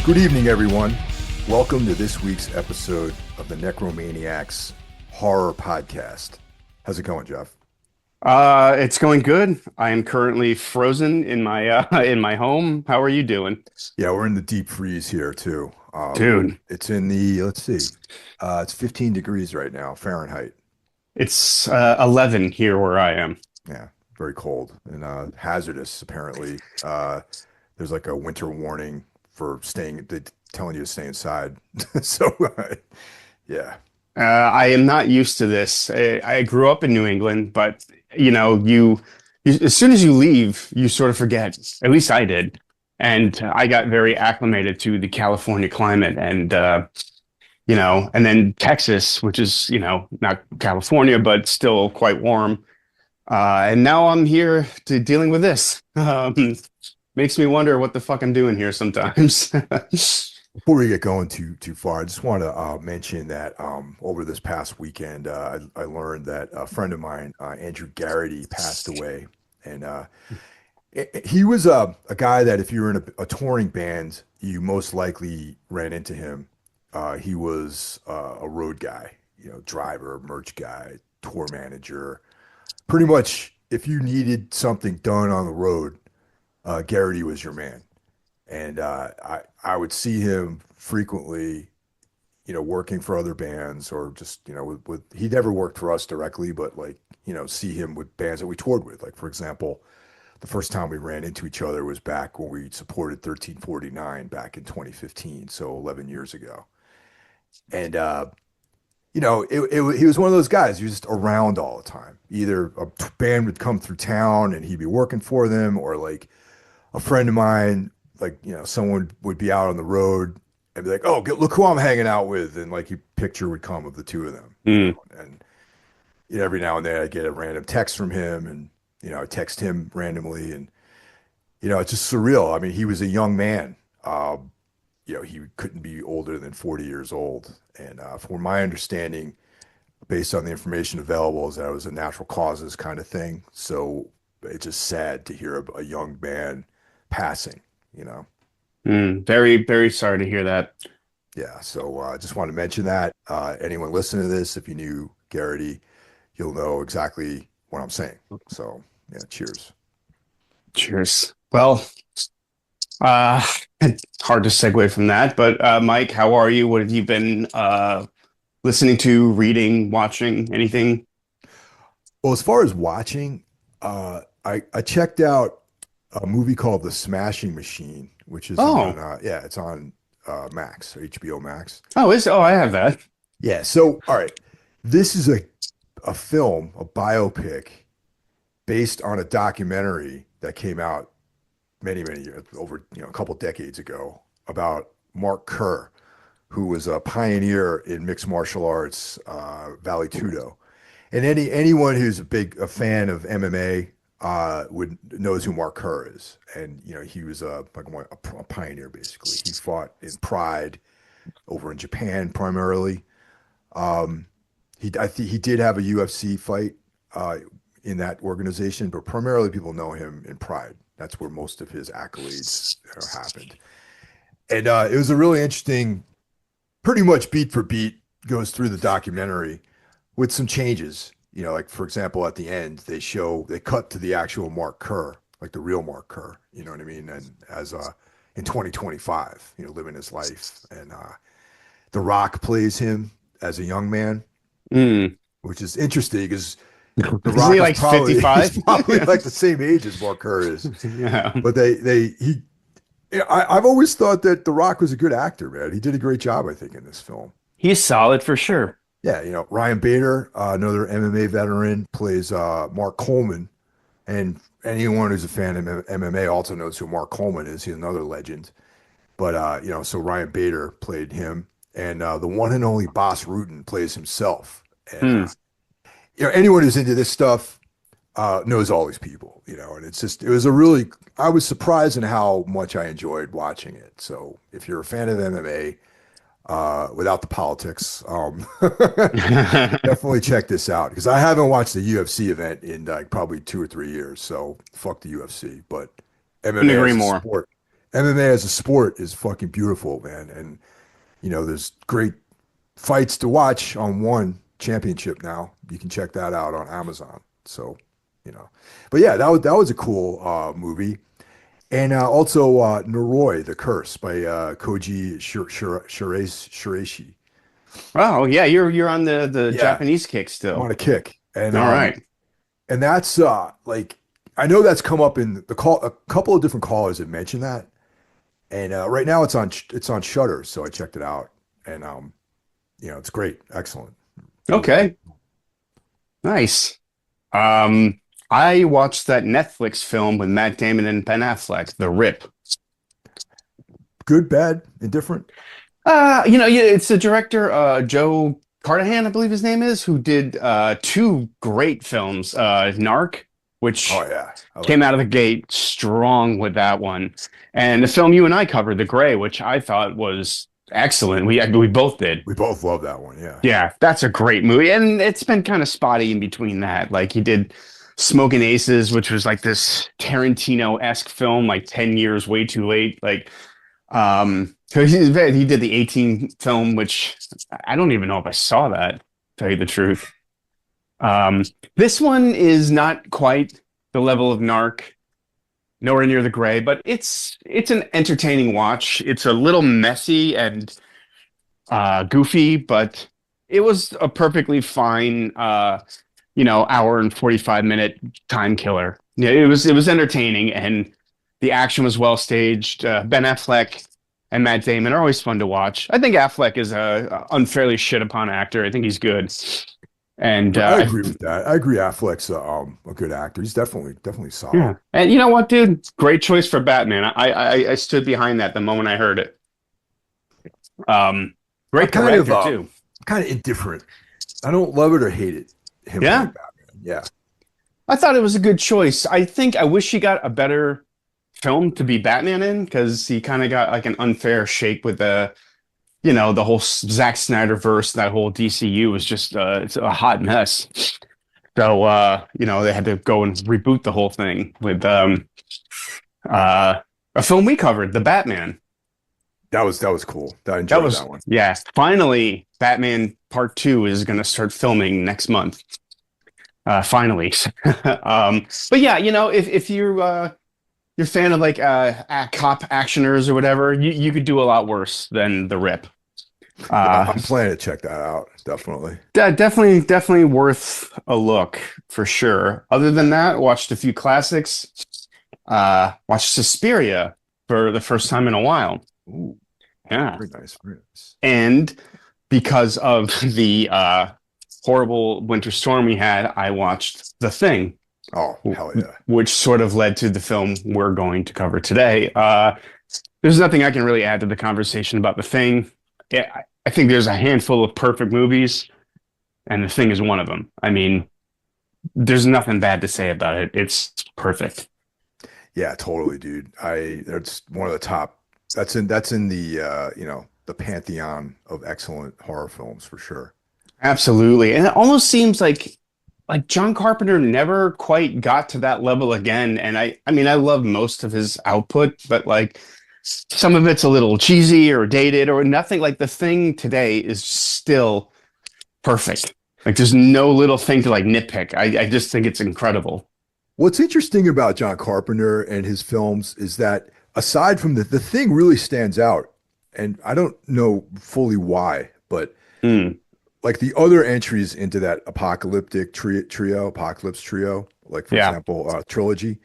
Good evening, everyone. Welcome to this week's episode of the Necromaniacs Horror Podcast. How's it going, Jeff? It's going good. I am currently frozen in my in my home. How are you doing? Yeah, we're in the deep freeze here too. Dude, It's in the, let's see, it's 15 degrees right now, Fahrenheit. it's 11 here where I am. Yeah, very cold and hazardous, apparently. There's like a winter warning for telling you to stay inside. So, yeah. I am not used to this. I grew up in New England, but you as soon as you leave, you sort of forget. At least I did. And I got very acclimated to the California climate and then Texas, which is, not California, but still quite warm. And now I'm here to dealing with this. Makes me wonder what the fuck I'm doing here sometimes. Before we get going too far, I just want to mention that over this past weekend, I learned that a friend of mine, Andrew Garrity, passed away, and he was a guy that if you were in a touring band, you most likely ran into him. He was a road guy, driver, merch guy, tour manager. Pretty much, if you needed something done on the road, Garrity was your man. And I would see him frequently, working for other bands or just, with he never worked for us directly, but like, see him with bands that we toured with. Like, for example, the first time we ran into each other was back when we supported 1349 back in 2015, so 11 years ago. And he was one of those guys. He was just around all the time. Either a band would come through town and he'd be working for them, or like a friend of mine, like, someone would be out on the road and be like, "Oh, look who I'm hanging out with," and like a picture would come of the two of them. Mm. And every now and then I get a random text from him, and I text him randomly, and it's just surreal. I mean, he was a young man. He couldn't be older than 40 years old, and from my understanding, based on the information available, is that it was a natural causes kind of thing. So it's just sad to hear a young man passing. Very, very sorry to hear that. Yeah, so I just want to mention that. Anyone listening to this, if you knew Garrity, you'll know exactly what I'm saying. So, yeah, cheers. Cheers. Well, uh, hard to segue from that, but Mike, how are you? What have you been listening to, reading, watching, anything? Well, as far as watching, I checked out a movie called The Smashing Machine, which is on, Oh, yeah, it's on Max, HBO Max. I have that. Yeah, so, all right, this is a film, a biopic based on a documentary that came out many years over, a couple decades ago about Mark Kerr, who was a pioneer in mixed martial arts, Vale Tudo. And anyone who's a fan of MMA would knows who Mark Kerr is. And he was a pioneer basically. He fought in Pride over in Japan primarily. Um, he did have a UFC fight in that organization, but primarily people know him in Pride. That's where most of his accolades happened. And it was a really interesting, pretty much beat for beat, goes through the documentary with some changes. Like for example, at the end, they cut to the actual Mark Kerr, like the real Mark Kerr, you know what I mean? And as in 2025, living his life. And The Rock plays him as a young man, Mm. which is interesting because The Isn't he Rock is like probably he's 55? probably like the same age as Mark Kerr is. Yeah. But I've always thought that The Rock was a good actor, man. He did a great job, I think, in this film. He's solid for sure. Yeah, Ryan Bader, another MMA veteran, plays Mark Coleman, and anyone who's a fan of MMA also knows who Mark Coleman is. He's another legend. But so Ryan Bader played him, and the one and only Boss Rutan plays himself. And Hmm. anyone who's into this stuff knows all these people. And it was I was surprised in how much I enjoyed watching it. So if you're a fan of MMA, without the politics, definitely check this out because I haven't watched a UFC event in like probably 2 or 3 years. So fuck the UFC, but Couldn't MMA agree as a more. sport, MMA as a sport is fucking beautiful, man. And there's great fights to watch on One Championship now. You can check that out on Amazon. So, you know, but yeah, that was a cool movie. And also Noroi, The Curse by Koji Shiraishi. Oh yeah, you're on the Yeah, Japanese kick I'm on still. a kick. And All right. that's like I know that's come up in the call. A couple of different callers have mentioned that. And right now it's on Shutter, so I checked it out, and it's great, excellent, really good. Okay. Nice. Um, I watched that Netflix film with Matt Damon and Ben Affleck, The Rip. Good, bad, indifferent. Yeah, it's the director, Joe Carnahan, I believe his name is, who did two great films, Narc, Oh which yeah, I like came out that. of the gate strong with that one, and the film you and I covered, The Gray, which I thought was excellent. We both did. We both love that one. Yeah, Yeah, that's a great movie, and it's been kind of spotty in between that. Like he did Smoking Aces, which was like this Tarantino-esque film, like 10 years way too late. So he did the 18 film, which I don't even know if I saw that, to tell you the truth. Um, this one is not quite the level of Narc, nowhere near the Gray, but it's an entertaining watch. It's a little messy and goofy, but it was a perfectly fine hour and 45-minute time killer. Yeah, it was entertaining and the action was well staged. Ben Affleck and Matt Damon are always fun to watch. I think Affleck is a unfairly shit upon actor. I think he's good. And I agree with that. I agree. Affleck's a good actor. He's definitely yeah. solid. And you know what, dude? Great choice for Batman. I stood behind that the moment I heard it. I'm Great director too. kind of indifferent. I don't love it or hate it. Him playing Yeah. Batman. Yeah, I thought it was a good choice. I wish he got a better film to be Batman in because he kind of got like an unfair shake with the whole Zack Snyder verse. That whole DCU was just it's a hot mess. So they had to go and reboot the whole thing with a film we covered, The Batman. that was cool. I That enjoyed was that one. yeah. Finally, Batman Part Two is going to start filming next month. Finally. But yeah, if you're a fan of like cop actioners or whatever, you could do a lot worse than The Rip. Yeah, Uh, I'm planning to check that out. Definitely. definitely worth a look for sure. Other than that, watched a few classics. Watched Suspiria for the first time in a while. Ooh, Yeah, very nice. Very nice. and because of the horrible winter storm we had, I watched The Thing, Oh, hell yeah. which sort of led to the film we're going to cover today. There's nothing I can really add to the conversation about The Thing. Yeah, I think there's a handful of perfect movies, and The Thing is one of them. I mean, there's nothing bad to say about it. It's perfect. Yeah, totally, dude. That's one of the top. That's in the pantheon of excellent horror films for sure. Absolutely. And it almost seems like John Carpenter never quite got to that level again. And I mean I love most of his output, but like some of it's a little cheesy or dated or nothing. Like The Thing today is still perfect. Like there's no little thing to like nitpick. I just think it's incredible. What's interesting about John Carpenter and his films is that aside from the thing really stands out, and I don't know fully why, but Mm, like the other entries into that apocalyptic apocalypse trio, like for yeah. example, trilogy,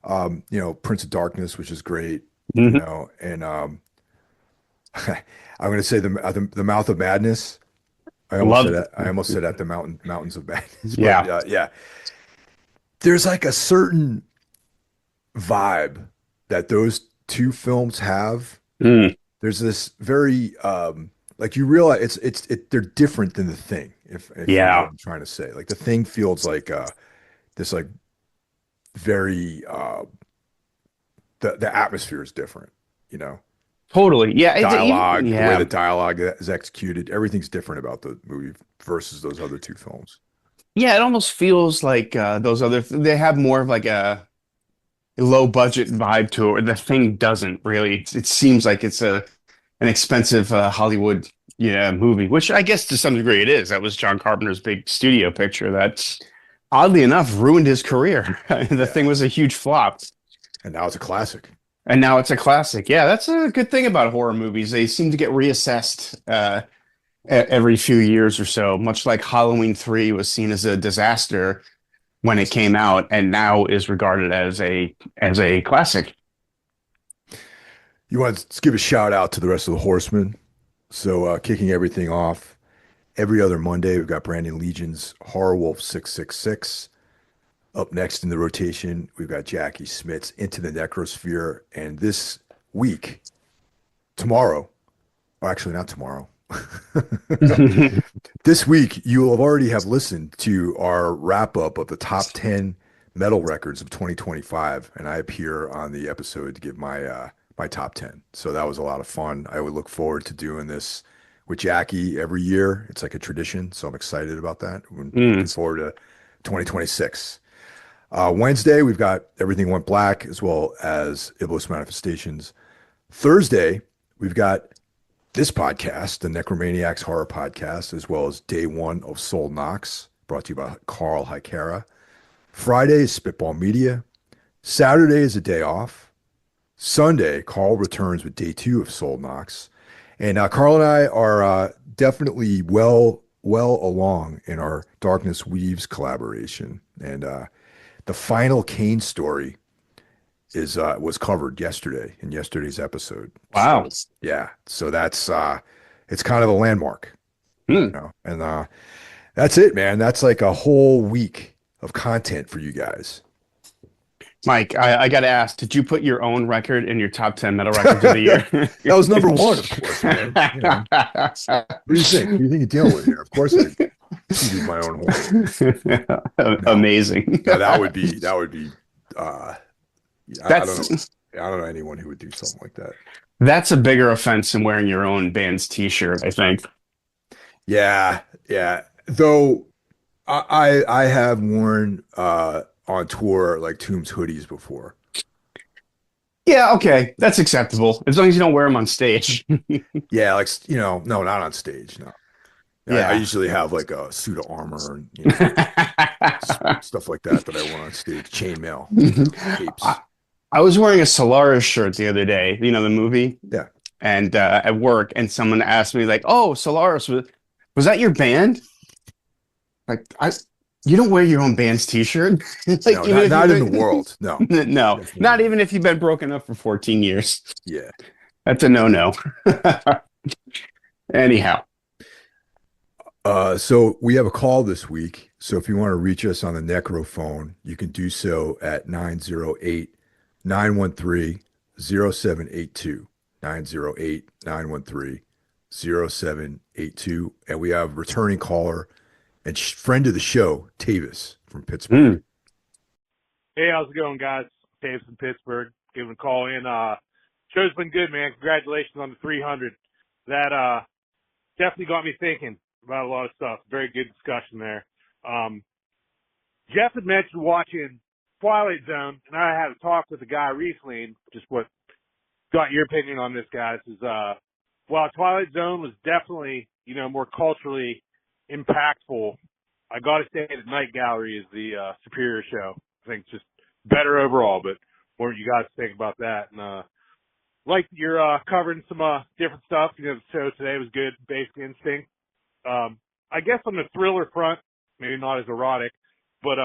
Prince of Darkness, which is great, Hmm. and I'm going to say the Mouth of Madness. I almost said Love. that. I almost said that the Mountains of Madness, but Yeah. yeah, there's like a certain vibe that those two films have. Mm, There's this very like you realize they're different than the thing, if you know what yeah. I'm trying to say. Like the thing feels like this like very the atmosphere is different, you know. Totally. Yeah. Dialogue, the way the Yeah. dialogue is executed, everything's different about the movie versus those other two films. Yeah. It almost feels like those other, they have more of like low budget vibe to it. The thing doesn't really. It seems like it's an expensive Hollywood movie, which I guess to some degree it is. That was John Carpenter's big studio picture that oddly enough ruined his career. The Yeah. thing was a huge flop. And now it's a classic. And now it's a classic. Yeah, that's a good thing about horror movies. They seem to get reassessed every few years or so, much like Halloween 3 was seen as a disaster when it came out and now is regarded as a classic. You want to give a shout out to the rest of the Horsemen. So, kicking everything off, every other Monday, we've got Brandon Legion's Horror Wolf 666. Up next in the rotation, we've got Jackie Smith's Into the Necrosphere. And this week, tomorrow, or actually not tomorrow, this week, you will already have listened to our wrap up of the top 10 metal records of 2025. And I appear on the episode to give my top 10. So that was a lot of fun. I would look forward to doing this with Jackie every year. It's like a tradition. So I'm excited about that. We're looking Mm. forward to 2026. Wednesday, we've got Everything Went Black as well as Iblis Manifestations. Thursday, we've got this podcast, the Necromaniacs Horror Podcast, as well as Day One of Soul Knox, brought to you by Carl Hikera. Friday is Spitball Media. Saturday is a day off. Sunday, Carl returns with Day Two of Soul Knox. And Carl and I are definitely well along in our Darkness Weaves collaboration. And the final Kane story is was covered yesterday in yesterday's episode. Wow. So yeah, so that's it's kind of a landmark, Hmm. and that's it, man. That's like a whole week of content for you guys. Mike, I got to ask, did you put your own record in your top 10 metal records of the That year? was number one, of course, man. You know, what do you think? What do you think you're dealing with here? Of course, I tooted my own horn. No, Amazing. no, that would be. Uh, I don't know. That's I don't know anyone who would do something like that. that's a bigger offense than wearing your own band's t-shirt, I think. Yeah, yeah. Though I have worn on tour like Tombs hoodies before. Yeah, okay, that's acceptable as long as you don't wear them on stage. Yeah, like no, not on stage. No, I Yeah. usually have like a suit of armor and stuff like that that I wear on stage. Chainmail, I, capes. I was wearing a Solaris shirt the other day, the movie, Yeah, and at work, and someone asked me like, "Oh, Solaris was that your band?" Like, you don't wear your own band's t-shirt, like no, even if not you've in the been, world. No, no, definitely not not. even if you've been broken up for 14 years. Yeah. That's a no-no. Anyhow, So we have a call this week. So if you want to reach us on the Necro phone, you can do so at 908-913-0782. 908-913-0782. And we have returning caller and friend of the show, Tavis from Pittsburgh. mm, Hey, how's it going, guys? Dave from Pittsburgh. Giving a call in. Show's been good, man. Congratulations on the 300. That definitely got me thinking about a lot of stuff. Very good discussion there. Jeff had mentioned watching Twilight Zone, and I had a talk with a guy recently, and just what got your opinion on this, guys, is while Twilight Zone was definitely, more culturally impactful, I got to say that Night Gallery is the superior show. I think it's just better overall, but what do you guys think about that? And like you're covering some different stuff. The show today was good, Basic Instinct. I guess on the thriller front, maybe not as erotic, but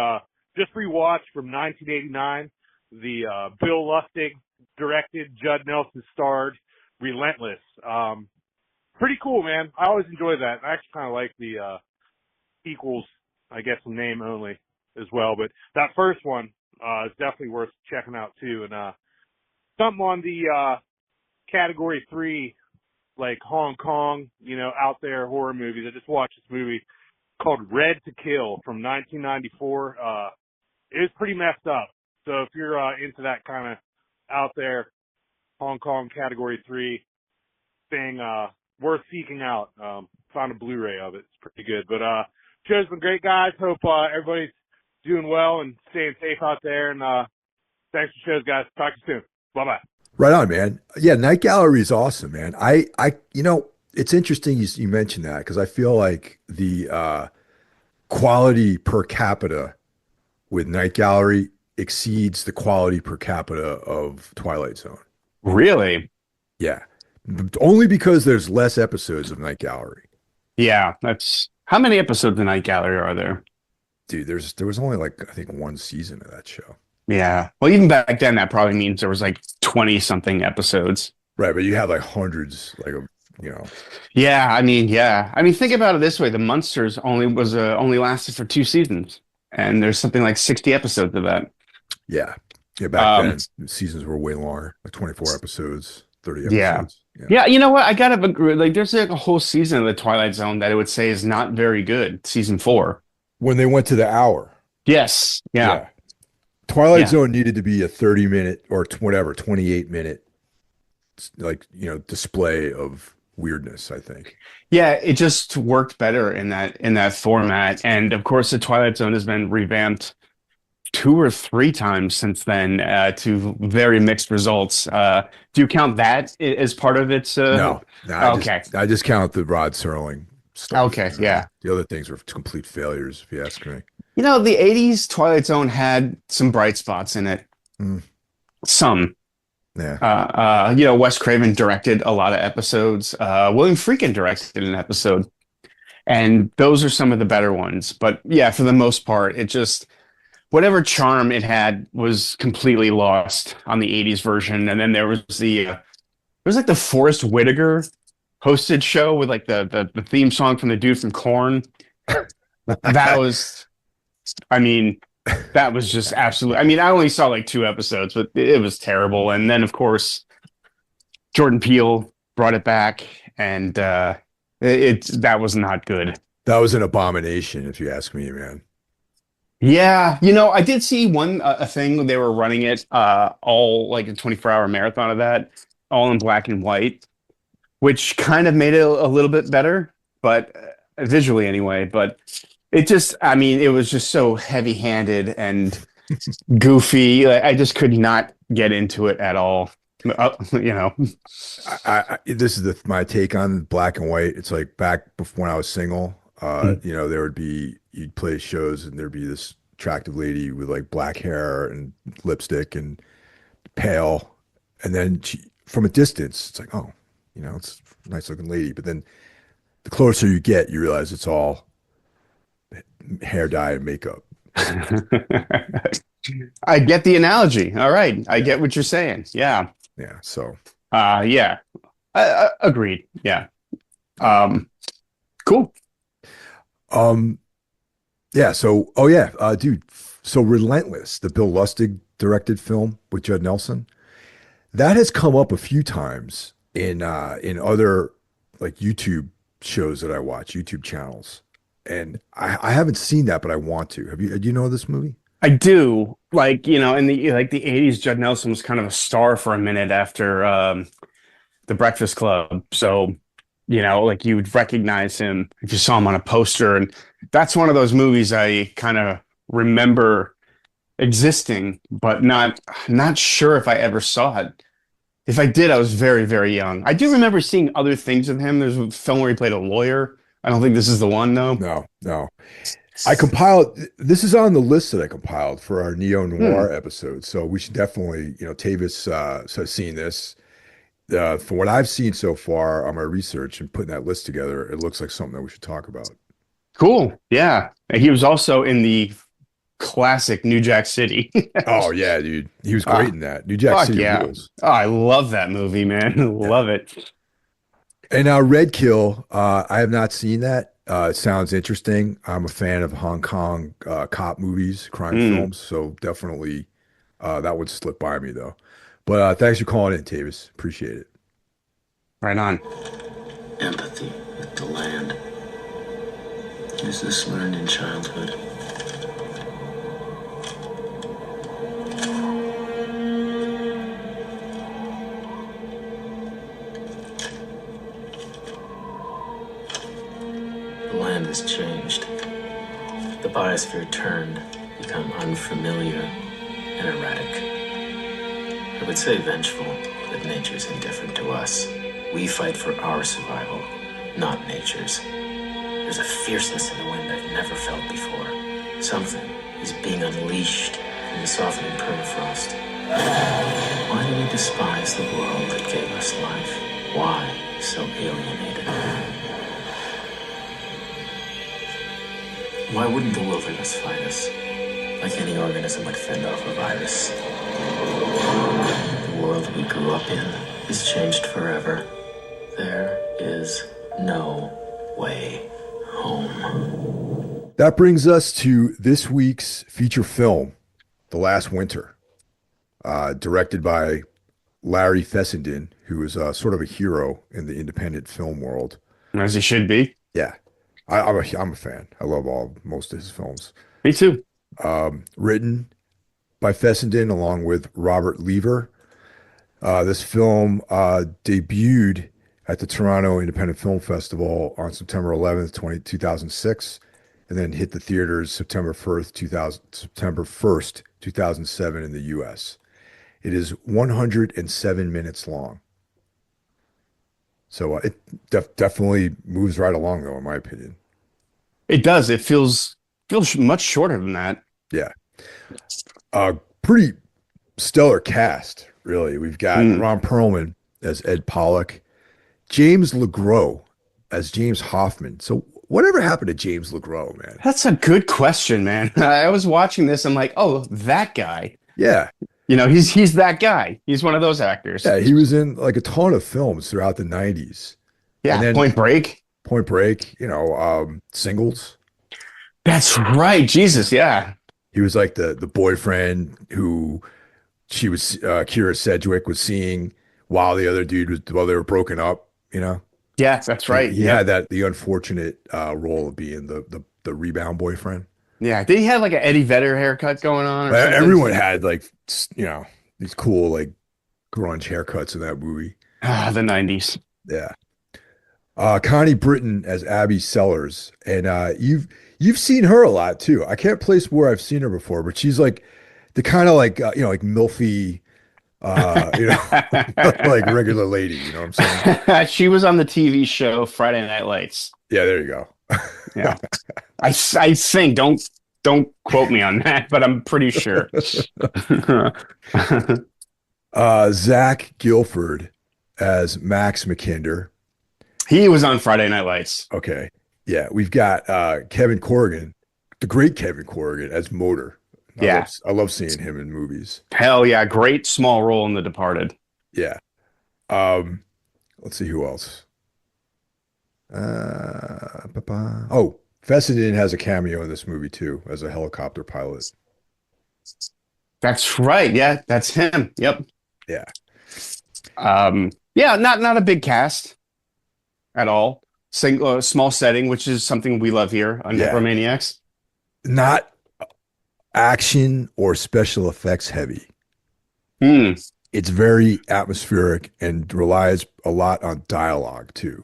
just rewatched from 1989, the Bill Lustig directed, Judd Nelson starred, Relentless. Pretty cool, man. I always enjoy that. I actually kind of like the equals, I guess, in name only as well. But that first one is definitely worth checking out too. And something on the category 3, like Hong Kong, out there horror movies. I just watched this movie called Red to Kill from 1994. It is pretty messed up. So if you're into that kind of out there Hong Kong category 3 thing, worth seeking out. Found a Blu-ray of it. It's pretty good. But show's been great, guys. Hope everybody's doing well and staying safe out there. And Thanks for shows, guys. Talk to you soon. Bye-bye. Right on, man. Yeah, Night Gallery is awesome, man. It's interesting you mentioned that because I feel like the quality per capita with Night Gallery exceeds the quality per capita of Twilight Zone. Really? Yeah. Only because there's less episodes of Night Gallery. Yeah, that's how many episodes of Night Gallery are there? Dude, there was only like I think one season of that show. Yeah. Well, even back then, that probably means there was like 20 something episodes. Right, but you have like hundreds, like of, you know. Yeah, I mean, yeah. I mean, think about it this way: the Munsters only lasted for 2 seasons, and there's something like 60 episodes of that. Yeah. Yeah, back Um, then seasons were way longer, like 24 episodes, 30 yeah, episodes. Yeah. yeah. You know what? I gotta agree. Like, there's like a whole season of the Twilight Zone that I would say is not very good. Season 4. When they went to the hour. Yes. Yeah. Yeah. Twilight Yeah. Zone needed to be a 30-minute or whatever, 28-minute like, display of weirdness, I think. Yeah, it just worked better in that format. And of course, the Twilight Zone has been revamped 2 or 3 times since then to very mixed results. Do you count that as part of its? No, Okay, I just count the Rod Serling stuff. okay, yeah. The other things were complete failures, if you ask me. You know, the '80s Twilight Zone had some bright spots in it. Mm, Some. yeah. You know, Wes Craven directed a lot of episodes. William Friedkin directed an episode, and those are some of the better ones. But yeah, for the most part, it just whatever charm it had was completely lost on the '80s version. And then there was like the Forrest Whitaker hosted show with like the theme song from the dude from Korn. That was, I mean, that was just absolutely. I mean, I only saw like 2 episodes, but it was terrible. And then of course, Jordan Peele brought it back, and that was not good. That was an abomination, if you ask me, man. Yeah, you know, I did see one a thing they were running it all like a 24-hour marathon of that, all in black and white, which kind of made it a little bit better, but visually anyway. But it just, I mean, it was just so heavy-handed and goofy. Like, I just could not get into it at all. You know, This is my take on black and white. It's like back before when I was single. There would be you'd play shows and there'd be this attractive lady with like black hair and lipstick and pale, and then from a distance, it's like, oh, it's a nice looking lady. But then the closer you get, you realize it's all hair dye and makeup. I get the analogy. All right, I get what you're saying. Yeah. Yeah. So. Yeah. Agreed. Yeah. Cool. Yeah. So, oh yeah, dude. So, Relentless, the Bill Lustig directed film with Judd Nelson, that has come up a few times in other like YouTube shows that I watch, YouTube channels, and I haven't seen that, but I want to. Have you? Do you know this movie? I do. Like, you know, in the '80s, Judd Nelson was kind of a star for a minute after The Breakfast Club. So, you know, like you would recognize him if you saw him on a poster. And that's one of those movies I kind of remember existing, but not sure if I ever saw it. If I did, I was very, very young. I do remember seeing other things of him. There's a film where he played a lawyer. I don't think this is the one, though. No. I compiled, this is on the list that I compiled for our neo noir episode. So we should definitely, Tavis has seen this. For what I've seen so far on my research and putting that list together, it looks like something that we should talk about. Cool. Yeah. He was also in the classic New Jack City. Oh yeah, dude. He was great in that. New Jack City rules. Oh, I love that movie, man. Love it. And now Red Kill, I have not seen that. It sounds interesting. I'm a fan of Hong Kong cop movies, crime films, so definitely that would slip by me though. But thanks for calling in, Tavis. Appreciate it. Right on. Empathy with the land. Is this learned in childhood? The land has changed. The biosphere turned, become unfamiliar and erratic. I would say vengeful, but nature's indifferent to us. We fight for our survival, not nature's. There's a fierceness in the wind I've never felt before. Something is being unleashed from the softening permafrost. Why do we despise the world that gave us life? Why so alienated? Why wouldn't the wilderness fight us? Like any organism would fend off a virus. The world we grew up in is changed forever. There is no way home. That brings us to this week's feature film, The Last Winter, directed by Larry Fessenden, who is sort of a hero in the independent film world. As he should be. Yeah, I'm a fan. I love most of his films. Me too. Written by Fessenden along with Robert Lever. This film debuted at the Toronto Independent Film Festival on September 11th, 2006, and then hit the theaters September 1st, 2007 in the US. It is 107 minutes long. So it definitely moves right along, though, in my opinion. It does. It feels much shorter than that. Yeah. Pretty stellar cast, really. We've got Ron Perlman as Ed Pollock, James LeGros as James Hoffman. So whatever happened to James LeGros, man? That's a good question, man. I was watching this. I'm like, oh, that guy. Yeah. You know, he's that guy. He's one of those actors. Yeah, he was in like a ton of films throughout the 90s. Yeah, And then Point Break. Point Break, Singles. That's right. Jesus, yeah. He was like the boyfriend who Kira Sedgwick was seeing while the other dude while they were broken up, Yeah, that's right. He had the unfortunate role of being the rebound boyfriend. Yeah. Did he have like an Eddie Vedder haircut going on or something? Everyone had these cool like grunge haircuts in that movie. The 90s. Yeah. Connie Britton as Abby Sellers, and you've seen her a lot too. I can't place where I've seen her before, but she's like the kind of like like milfy, like regular lady. You know what I'm saying? She was on the TV show Friday Night Lights. Yeah, there you go. Yeah, I think don't quote me on that, but I'm pretty sure. Zach Gilford as Max McKinder. He was on Friday Night Lights. Okay. Yeah. We've got Kevin Corrigan, the great Kevin Corrigan as Motor. I love seeing him in movies. Hell yeah. Great small role in The Departed. Yeah. Let's see who else. Fessenden has a cameo in this movie too as a helicopter pilot. That's right. Yeah, that's him. Yep. Yeah. Yeah, not a big cast at all. Small setting, which is something we love here on Necromaniacs. Not action or special effects heavy. It's very atmospheric and relies a lot on dialogue too.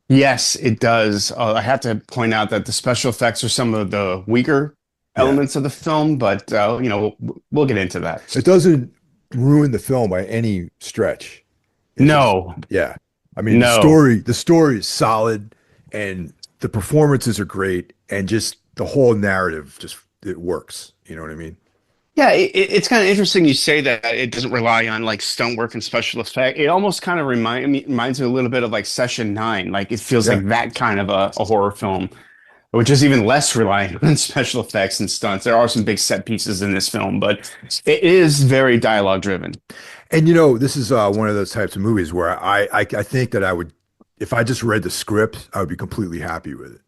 Yes, it does. I have to point out that the special effects are some of the weaker elements of the film, but we'll get into that. It doesn't ruin the film by any stretch. No. Yeah. I mean, the story is solid and the performances are great and just the whole narrative it works. You know what I mean? Yeah, it's kind of interesting you say that it doesn't rely on like stunt work and special effect. It almost kind of reminds me a little bit of like Session 9. Like it feels like that kind of a horror film, which is even less reliant on special effects and stunts. There are some big set pieces in this film, but it is very dialogue driven. And this is one of those types of movies where I think that I would, if I just read the script, I would be completely happy with it.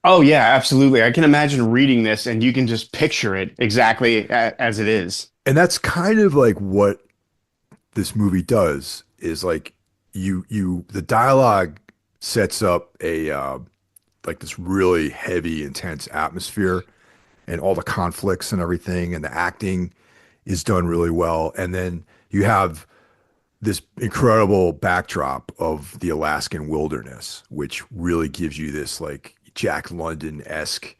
Oh yeah, absolutely. I can imagine reading this and you can just picture it exactly as it is. And that's kind of like what this movie does is like the dialogue sets up a like this really heavy, intense atmosphere and all the conflicts and everything, and the acting is done really well. And then you have this incredible backdrop of the Alaskan wilderness, which really gives you this like Jack London-esque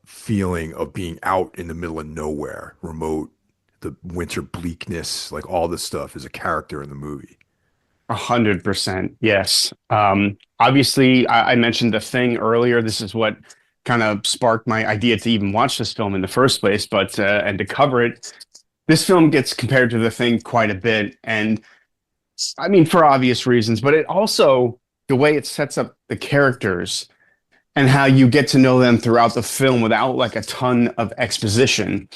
feeling of being out in the middle of nowhere, remote, the winter bleakness, like all this stuff is a character in the movie. 100%. Yes. Obviously, I mentioned The Thing earlier. This is what kind of sparked my idea to even watch this film in the first place, but and to cover it. This film gets compared to The Thing quite a bit, and I mean for obvious reasons, but it also the way it sets up the characters and how you get to know them throughout the film without like a ton of exposition.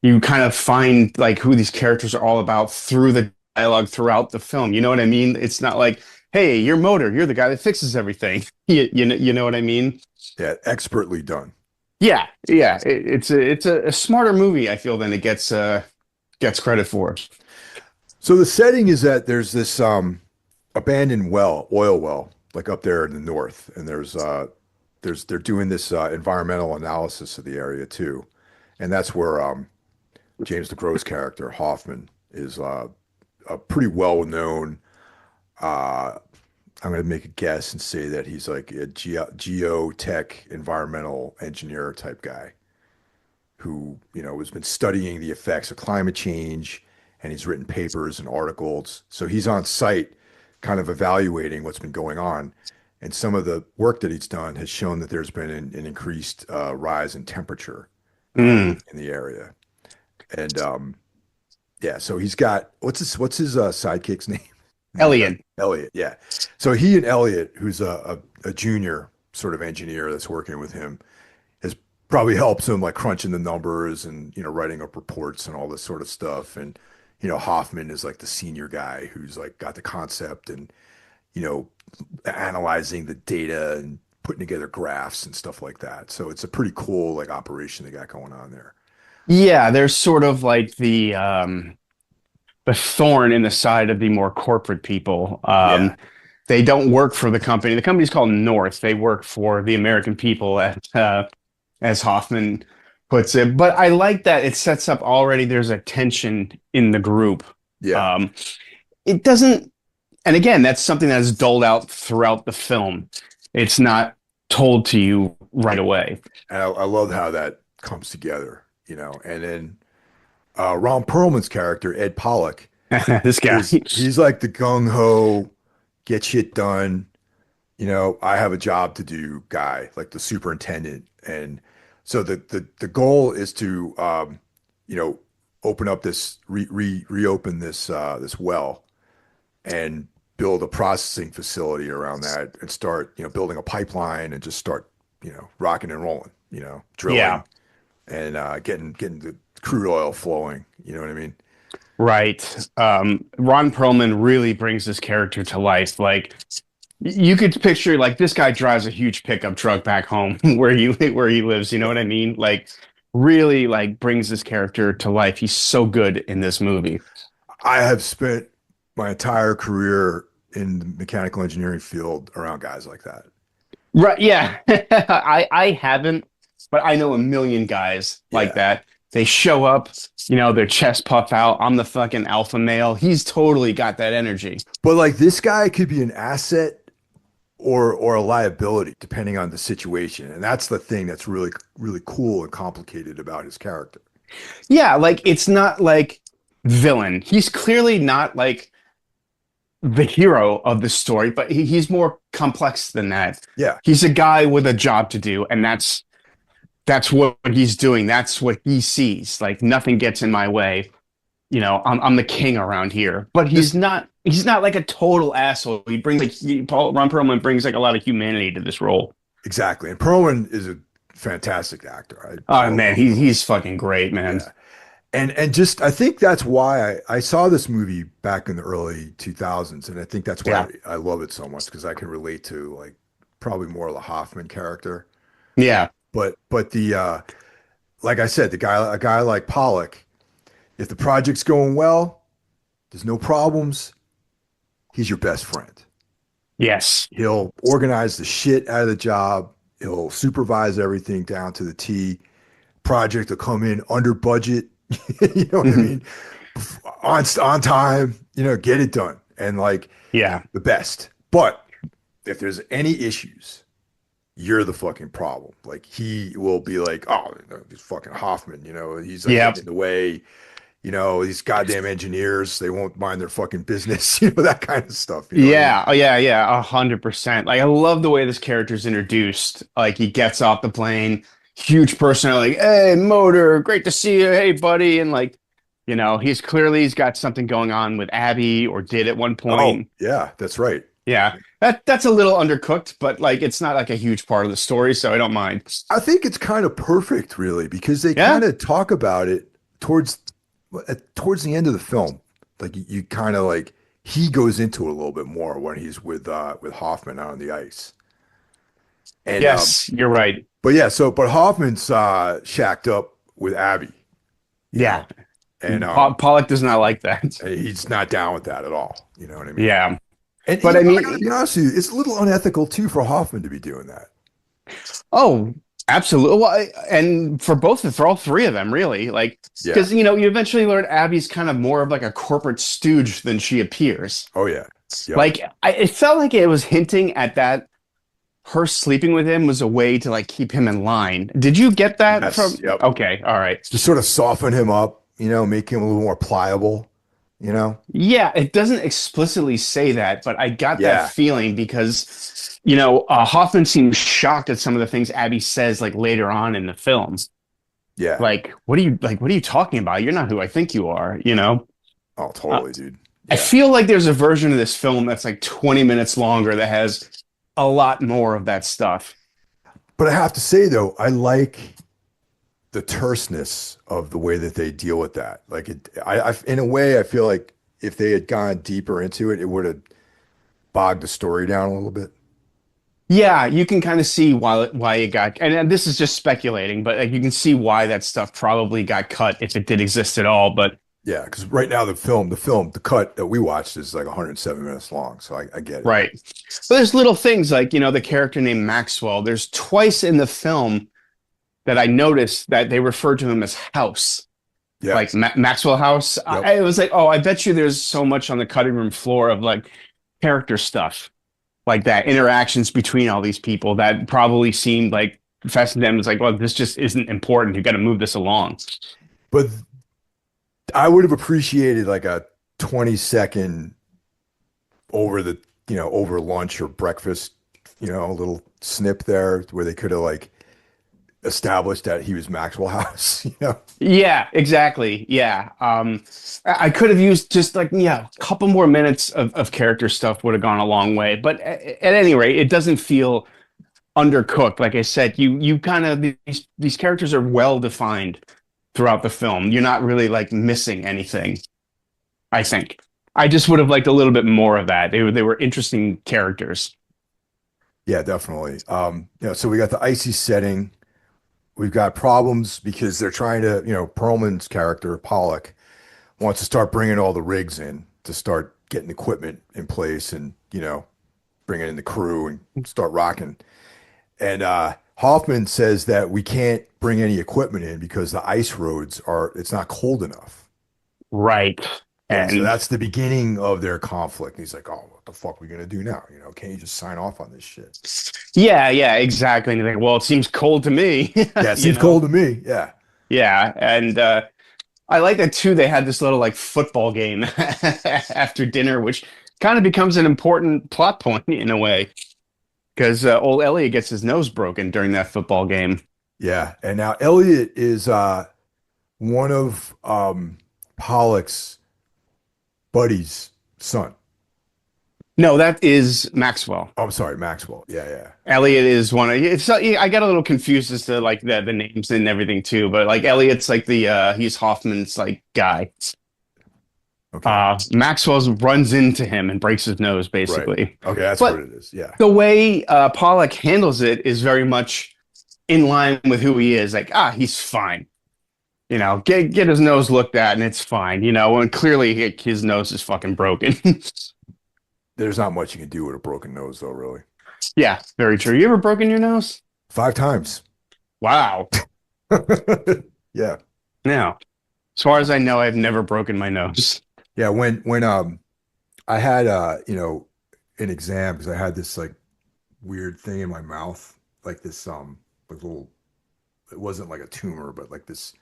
You kind of find like who these characters are all about through the dialogue throughout the film. You know what I mean? It's not like, hey, you're Motor, you're the guy that fixes everything. You know what I mean? Yeah, expertly done. Yeah, yeah. It's a smarter movie, I feel, than it gets credit for. So the setting is that there's this abandoned oil well, like up there in the north, and they're doing this environmental analysis of the area too, and that's where James LeGros character Hoffman is a pretty well known. I'm going to make a guess and say that he's like a geotech environmental engineer type guy who, has been studying the effects of climate change, and he's written papers and articles. So he's on site kind of evaluating what's been going on. And some of the work that he's done has shown that there's been an increased rise in temperature Mm. in the area. And yeah, so he's got what's his sidekick's name? Elliot. Elliot, yeah. So he and Elliot, who's a junior sort of engineer that's working with him, has probably helps him like crunching the numbers and writing up reports and all this sort of stuff. And Hoffman is like the senior guy who's like got the concept and you know analyzing the data and putting together graphs and stuff like that. So it's a pretty cool like operation they got going on there. Yeah, there's sort of like the thorn in the side of the more corporate people. Yeah, They don't work for the company. The company's called North. They work for the American people, as Hoffman puts it. But I like that it sets up already. There's a tension in the group. yeah. Um, it doesn't, and again, that's something that's doled out throughout the film. It's not told to you right away. And I love how that comes together, And then Ron Perlman's character, Ed Pollock, This guy. he's like the gung ho, get shit done. I have a job to do guy, like the superintendent. And so the goal is to you know, open up this reopen this well and build a processing facility around that and start, building a pipeline and just start, rocking and rolling, drilling Yeah, and getting the crude oil flowing. You know what I mean? right. Ron Perlman really brings this character to life. Like you could picture, like this guy drives a huge pickup truck back home where he lives. You know what I mean? Like really, like brings this character to life. He's so good in this movie. I have spent my entire career in the mechanical engineering field around guys like that. Right? Yeah, I haven't, but I know a million guys like Yeah. that. They show up, their chest puff out. I'm the fucking alpha male. He's totally got that energy. But like this guy could be an asset or a liability depending on the situation. And that's the thing that's really, really cool and complicated about his character. Yeah, like it's not like villain. He's clearly not like the hero of the story, but he's more complex than that. Yeah. He's a guy with a job to do, and that's what he's doing. That's what he sees. Like nothing gets in my way. I'm the king around here. But he's not like a total asshole. He brings Ron Perlman brings like a lot of humanity to this role. Exactly. And Perlman is a fantastic actor. Oh man, he's fucking great, man. Yeah. And just I think that's why I saw this movie back in the early 2000s, and I think that's why Yeah. I love it so much because I can relate to like probably more of the Hoffman character. Yeah. But the like I said, a guy like Pollock, if the project's going well, there's no problems, he's your best friend. Yes. He'll organize the shit out of the job. He'll supervise everything down to the T. Project will come in under budget. You know what I mean? On time, get it done. And like Yeah. the best. But if there's any issues, you're the fucking problem. Like he will be like, oh, he's fucking Hoffman, he's like Yep. getting in the way. these goddamn engineers, they won't mind their fucking business, that kind of stuff. You know what I mean? Yeah, oh yeah, yeah, 100%. Like I love the way this character's introduced. Like he gets off the plane, huge personality, like, hey, motor, great to see you, hey buddy. And like, he's got something going on with Abby or did at one Oh, point. yeah, that's right. Yeah. That's a little undercooked, but like it's not like a huge part of the story, so I don't mind. I think it's kind of perfect, really, because they Yeah. kind of talk about it towards the end of the film. Like you kind of like he goes into it a little bit more when he's with Hoffman out on the ice. And Yes, you're right. but yeah, but Hoffman's shacked up with Abby, you Yeah. know, and Pollock does not like that. he's not down with that at all. You know what I mean? Yeah. And But I I gotta mean, be honest with you, it's a little unethical too for Hoffman to be doing that. oh, absolutely. Well, and for all three of them, really, like, Yeah. because you eventually learn Abby's kind of more of like a corporate stooge than she appears. Oh yeah. Yep. Like, it felt like it was hinting at that her sleeping with him was a way to like keep him in line. Did you get that from? Yes. Yep. Okay, all right. To sort of soften him up, make him a little more pliable, you know? Yeah, it doesn't explicitly say that, but I got that Yeah. feeling because, Hoffman seems shocked at some of the things Abby says like later on in the film. Yeah. Like, what are you talking about? You're not who I think you are, Oh, Uh, totally, dude. I Yeah. feel like there's a version of this film that's like 20 minutes longer that has a lot more of that stuff. But I have to say though, I like the terseness of the way that they deal with that. Like in a way, I feel like if they had gone deeper into it, it would have bogged the story down a little bit. Yeah, you can kind of see why it got, and this is just speculating, but like you can see why that stuff probably got cut if it did exist at all. But Yeah, because right now the cut that we watched is like 107 minutes long. So I get it. right, but there's little things like the character named Maxwell. There's twice in the film that I noticed that they refer to him as House, Yeah. like Maxwell House. Yep. I was like, oh, I bet you there's so much on the cutting room floor of like character stuff, like that interactions between all these people that probably seemed like Fessenden was like, well, this just isn't important. You got to move this along. But I would have appreciated like a 20-second over lunch or breakfast, a little snip there where they could have like established that he was Maxwell House. Yeah, exactly. Yeah. I could have used just like, yeah, a couple more minutes of character stuff would have gone a long way. But at any rate, it doesn't feel undercooked. Like I said, you kind of these characters are well defined throughout the film. You're not really like missing anything, I think. I just would have liked a little bit more of that. They were interesting characters. Yeah, definitely. So we got the icy setting. We've got problems because they're trying to, Perlman's character, Pollock, wants to start bringing all the rigs in to start getting equipment in place and, bringing in the crew and start rocking. And Hoffman says that we can't bring any equipment in because the ice roads it's not cold enough. Right. And so And that's the beginning of their conflict. And he's like, oh, what the fuck are we going to do now? Can't you just sign off on this shit? yeah, exactly. And you're like, well, it seems cold to me. Yeah, it seems cold to me. Yeah. Yeah. And I like that too. They had this little like football game after dinner, which kind of becomes an important plot point in a way because old Elliot gets his nose broken during that football game. Yeah. And now Elliot is one of Pollock's buddy's son. No, that is Maxwell. Oh, I'm sorry, Maxwell. Yeah, yeah. Elliot is one of I got a little confused as to like the names and everything too, but like Elliot's like he's Hoffman's like guy. Okay. Maxwell's runs into him and breaks his nose basically. Right. Okay, that's But what it is. Yeah. the way Pollock handles it is very much in line with who he is. Like, he's fine. Get his nose looked at and it's fine. And clearly his nose is fucking broken. There's not much you can do with a broken nose, though, really. Yeah, very true. You ever broken your nose? 5 times. Wow. Yeah. Now, as far as I know, I've never broken my nose. Yeah. When I had an exam because I had this like weird thing in my mouth, like this like little. It wasn't like a tumor, but like this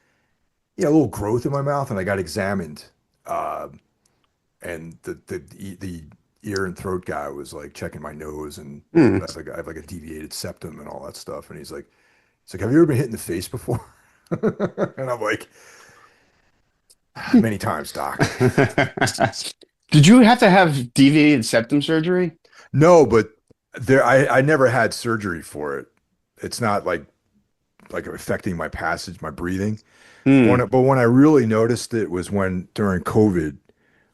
a little growth in my mouth, and I got examined. Uh, and the ear and throat guy was like checking my nose, and Hmm. I have like a deviated septum and all that stuff. And he's like, have you ever been hit in the face before? And I'm like, many times, doc. Did you have to have deviated septum surgery? No, but I never had surgery for it. It's not like affecting my passage, my breathing. Hmm. But when I really noticed it was when during COVID,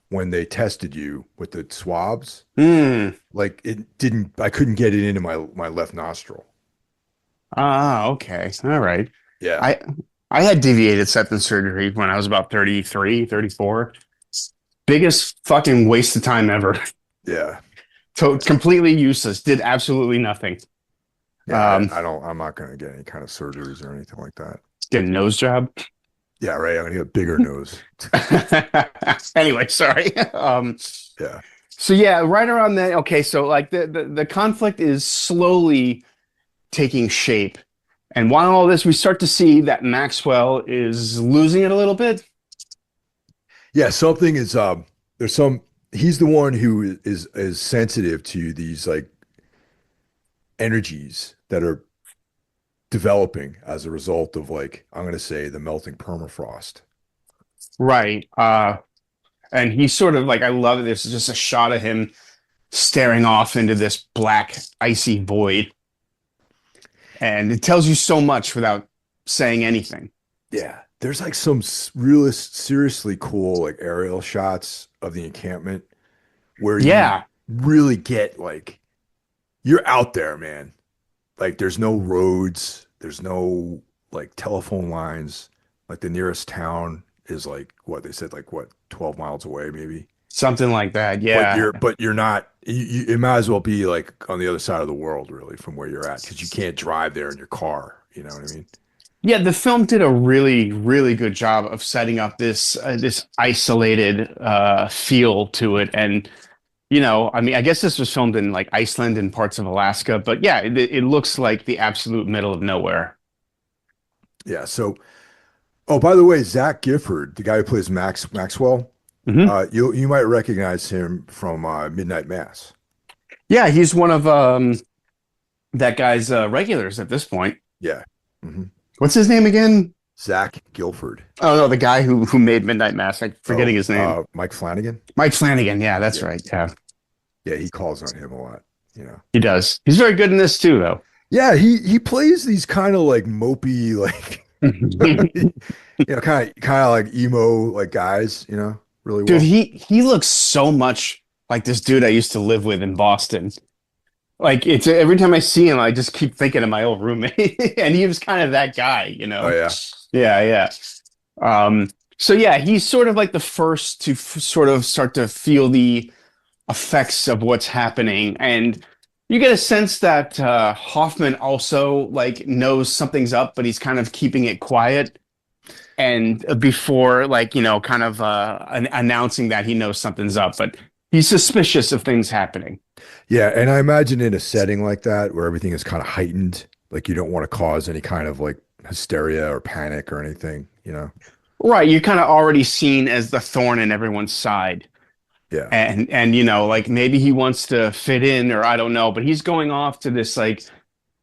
when they tested you with the swabs, Hmm. like I couldn't get it into my left nostril. Ah, okay. All right. Yeah, I I had deviated septum surgery when I was about 33, 34. Biggest fucking waste of time ever. yeah, So yeah, completely useless. Did absolutely nothing. yeah. Um, I'm not gonna get any kind of surgeries or anything like that. Did a nose job. Yeah, right. I'm gonna get a bigger nose. Anyway, sorry. Yeah. So yeah, right around then. Okay, so like the conflict is slowly taking shape. And while all this, we start to see that Maxwell is losing it a little bit. Yeah, something is there's some he's the one who is sensitive to these like energies that are developing as a result of like I'm gonna say the melting permafrost. Right. And he's sort of like, I love it. This is just a shot of him staring off into this black, icy void. And it tells you so much without saying anything. Yeah, there's like some realist, seriously cool like aerial shots of the encampment where you Yeah, really get like you're out there, man. Like there's no roads, there's no like telephone lines. Like the nearest town is like what they said, like what, 12 miles away maybe. something like that. But Yeah. you're not it might as well be like on the other side of the world really from where you're at because you can't drive there in your car. You know what I mean? Yeah, the film did a really, really good job of setting up this isolated feel to it. And, I mean, I guess this was filmed in like Iceland and parts of Alaska, but yeah, it looks like the absolute middle of nowhere. Yeah. So, oh, by the way, Zach Gifford, the guy who plays Maxwell, Hmm. you might recognize him from Midnight Mass. Yeah, he's one of that guy's regulars at this point. Yeah. Hmm. What's his name again? Zach Guilford. Oh no, the guy who made Midnight Mass. I'm forgetting Oh, his name. Mike Flanagan. Mike Flanagan. Yeah, that's Yeah. right. Yeah, Yeah, he calls on him a lot, you know. he does. He's very good in this too, though. Yeah, he plays these kind of like mopey, like kind of like emo like guys, really Dude, well. he looks so much like this dude I used to live with in Boston. Like it's every time I see him, I just keep thinking of my old roommate, and he was kind of that guy, you Oh know? yeah. Yeah, yeah. So yeah, he's sort of like the first to sort of start to feel the effects of what's happening, and you get a sense that Hoffman also like knows something's up, but he's kind of keeping it quiet. And before, like kind of announcing that he knows something's up, but he's suspicious of things happening. Yeah, and I imagine in a setting like that where everything is kind of heightened, like you don't want to cause any kind of like hysteria or panic or anything. Right, you're kind of already seen as the thorn in everyone's side. Yeah. And like maybe he wants to fit in or I don't know, but he's going off to this like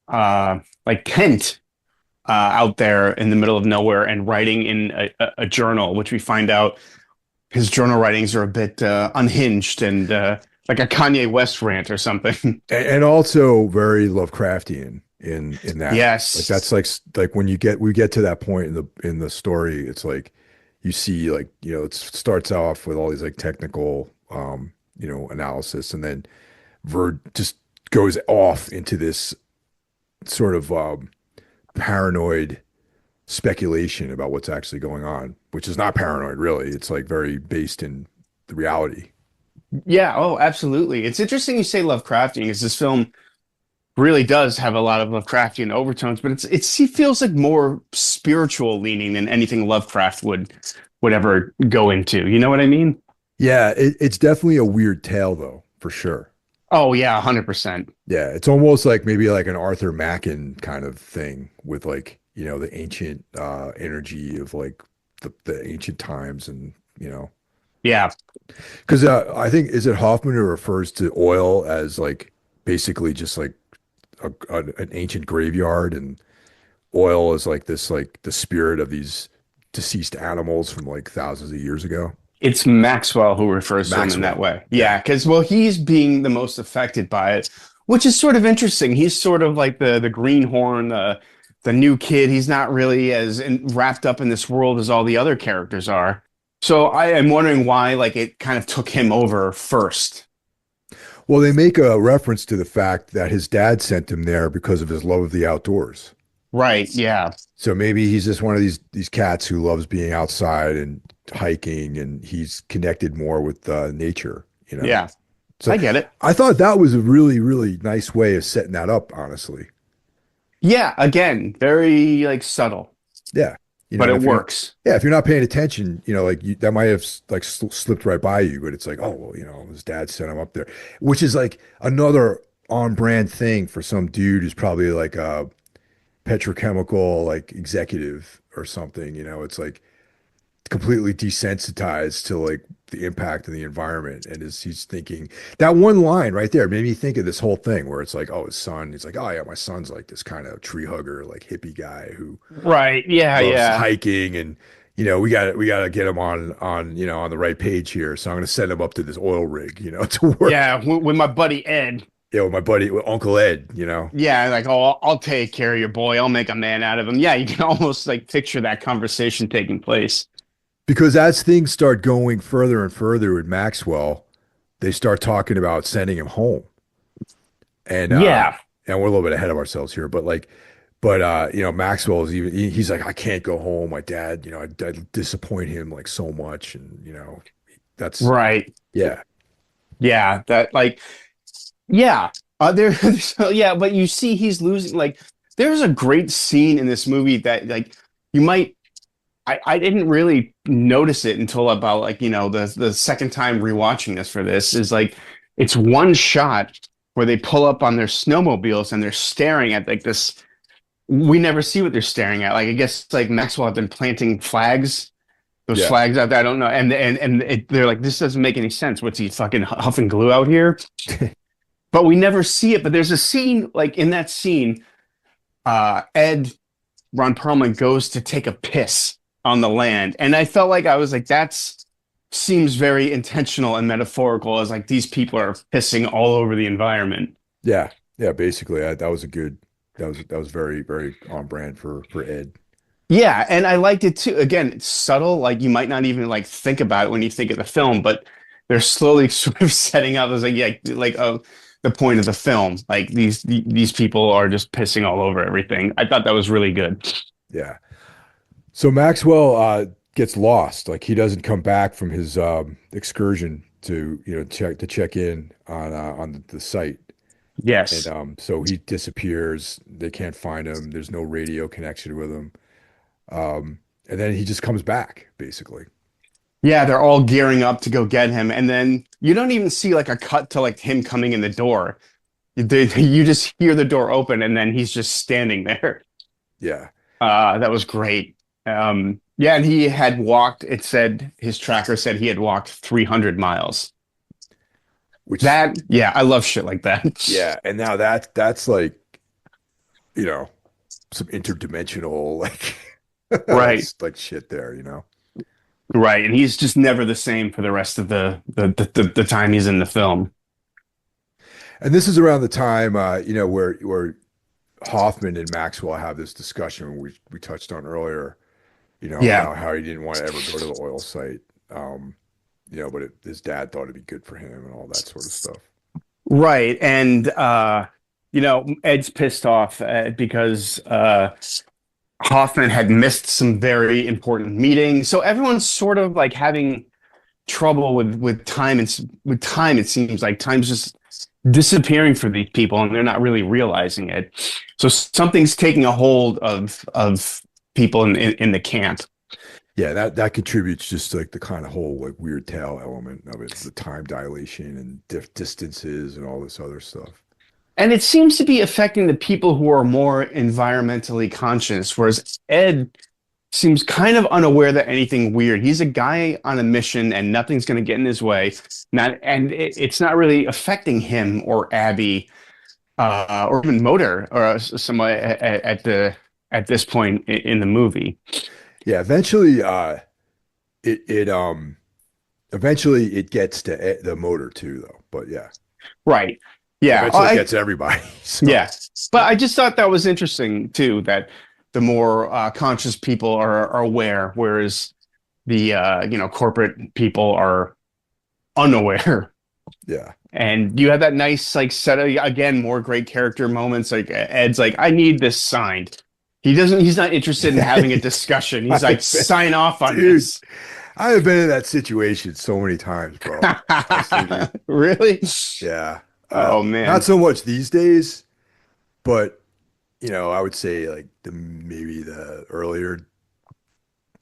tent out there in the middle of nowhere and writing in a journal, which we find out his journal writings are a bit unhinged and like a Kanye West rant or something. And also very Lovecraftian in that. Like Yes. that's like when we get to that point in the story, it's like you see like, it starts off with all these like technical analysis and then Verd just goes off into this sort of paranoid speculation about what's actually going on, which is not paranoid, really. It's like very based in the reality. Yeah. Oh, absolutely. It's interesting you say Lovecraftian because this film really does have a lot of Lovecraftian overtones, but he feels like more spiritual leaning than anything Lovecraft would ever go into. You know what I mean? Yeah, it's definitely a weird tale, though, for sure. Oh yeah, 100%. Yeah, it's almost like maybe like an Arthur Machen kind of thing with like, the ancient energy of like the ancient times, and Yeah. because I think, is it Hoffman who refers to oil as like basically just like an ancient graveyard, and oil is like this, like the spirit of these deceased animals from like thousands of years ago. It's Maxwell who refers to him in that Maxwell. way. Yeah. Yeah, because well, he's being the most affected by it, which is sort of interesting. He's sort of like the greenhorn, the new kid. He's not really as wrapped up in this world as all the other characters are. So I am wondering why like it kind of took him over first. Well, they make a reference to the fact that his dad sent him there because of his love of the outdoors. Right. Yeah. So maybe he's just one of these cats who loves being outside and hiking, and he's connected more with nature, you know. Yeah. So I get it. I thought that was a really, really nice way of setting that up, honestly. Yeah. Again, very like subtle, Yeah. but And it if you're, works. yeah, if you're not paying attention, like that might have like slipped right by you, but it's like, oh, well, his dad sent him up there, which is like another on brand thing for some dude who's probably like a petrochemical like executive or something. It's like completely desensitized to like the impact of the environment, and he's thinking that one line right there made me think of this whole thing where it's like, oh, his son, he's like, oh yeah, my son's like this kind of tree hugger, like hippie guy who Right. Yeah. loves Yeah. hiking, and we got to get him on the right page here, so I'm going to send him up to this oil rig, to work. Yeah. With my buddy Ed. Yeah, with my buddy, with Uncle Ed. Yeah, like, oh, I'll take care of your boy. I'll make a man out of him. Yeah, you can almost like picture that conversation taking place. Because as things start going further and further with Maxwell, they start talking about sending him home. And Yeah, and we're a little bit ahead of ourselves here, but Maxwell is even he's like, I can't go home. My dad, I disappoint him like so much, and that's right. yeah. Yeah, that like, yeah. There, so yeah, but you see, he's losing. Like, there's a great scene in this movie that like you might. I didn't really notice it until about like the second time rewatching this for this is like it's one shot where they pull up on their snowmobiles and they're staring at like this. We never see what they're staring at. Like I guess like Maxwell had been planting flags, those Yeah. flags out there. I don't know, and they're like, this doesn't make any sense. What's he fucking huffing glue out here? But we never see it. But there's a scene like in that scene, Ed Ron Perlman goes to take a piss on the land, and I felt like I was like, that's seems very intentional and metaphorical, as like these people are pissing all over the environment. Yeah, yeah. Basically, that was a good. That was very, very on brand for Ed. Yeah, and I liked it too. Again, it's subtle, like you might not even like think about it when you think of the film, but they're slowly sort of setting up as like yeah, like the point of the film. Like these people are just pissing all over everything. I thought that was really good. Yeah. So Maxwell gets lost. Like he doesn't come back from his excursion to check in on the site. And Yes. so he disappears. They can't find him. There's no radio connection with him. And then he just comes back, basically. Yeah, they're all gearing up to go get him, and then you don't even see like a cut to like him coming in the door. You just hear the door open, and then he's just standing there. Yeah. That was great. Yeah, and he had walked. It said his tracker said he had walked 300 miles. Which Yeah, I love shit like that. yeah, and now that's like, some interdimensional like Right, like shit there. right, and he's just never the same for the rest of the time he's in the film. And this is around the time where Hoffman and Maxwell have this discussion we touched on earlier, Yeah, about how he didn't want to ever go to the oil site. But his dad thought it'd be good for him and all that sort of stuff. right, and Ed's pissed off because Hoffman had missed some very important meetings. So everyone's sort of like having trouble with time. And with time, it seems like time's just disappearing for these people and they're not really realizing it. So something's taking a hold of people in the camp. Yeah, that contributes just to like the kind of whole like weird tale element of it, the time dilation and distances and all this other stuff. And it seems to be affecting the people who are more environmentally conscious, whereas Ed seems kind of unaware that anything weird. He's a guy on a mission and nothing's going to get in his way. It's not really affecting him or Abby or even Motor or somebody at this point in the movie. Yeah, it eventually it gets to the motor too, though. But yeah, Right. Yeah. eventually it gets everybody. So Yeah. But I just thought that was interesting too, that the more conscious people are aware, whereas the corporate people are unaware. yeah, And you have that nice like set of again more great character moments. Like Ed's like, I need this signed. He's not interested in having a discussion. He's like, sign off on dude, this. I have been in that situation so many times, bro. Really? Yeah. Oh man. Not so much these days, but I would say like maybe the earlier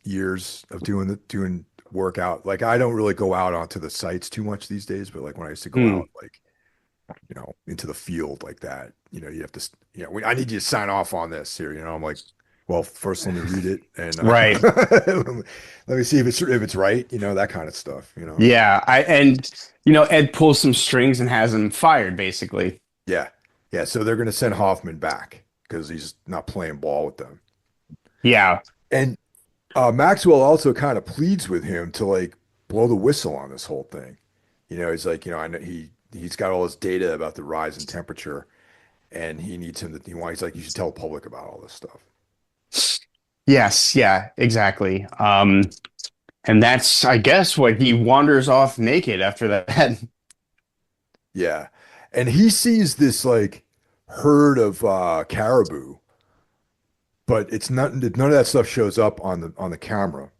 years of doing workout. Like I don't really go out onto the sites too much these days, but like when I used to go Hmm. out like into the field like that, you have to, I need you to sign off on this here. I'm like, well, first let me read it and Right. let me see if it's right, that kind of stuff. Yeah. Ed pulls some strings and has him fired, basically. Yeah. Yeah. So they're going to send Hoffman back because he's not playing ball with them. Yeah. And Maxwell also kind of pleads with him to like blow the whistle on this whole thing. He's like, I know he's got all this data about the rise in temperature, and he needs him he's like, you should tell the public about all this stuff. Yes, yeah, exactly. And that's, I guess, what he wanders off naked after that. Yeah. And he sees this like herd of caribou, but it's not none of that stuff shows up on the camera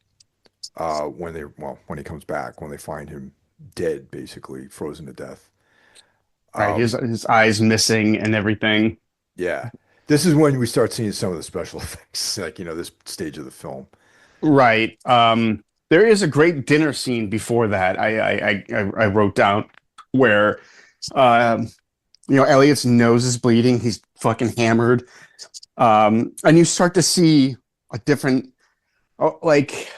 when he comes back, when they find him dead, basically frozen to death. Right, his eyes missing and everything. Yeah. This is when we start seeing some of the special effects, like, this stage of the film. Right. There is a great dinner scene before that. I wrote down where Elliot's nose is bleeding. He's fucking hammered. And you start to see a different, like,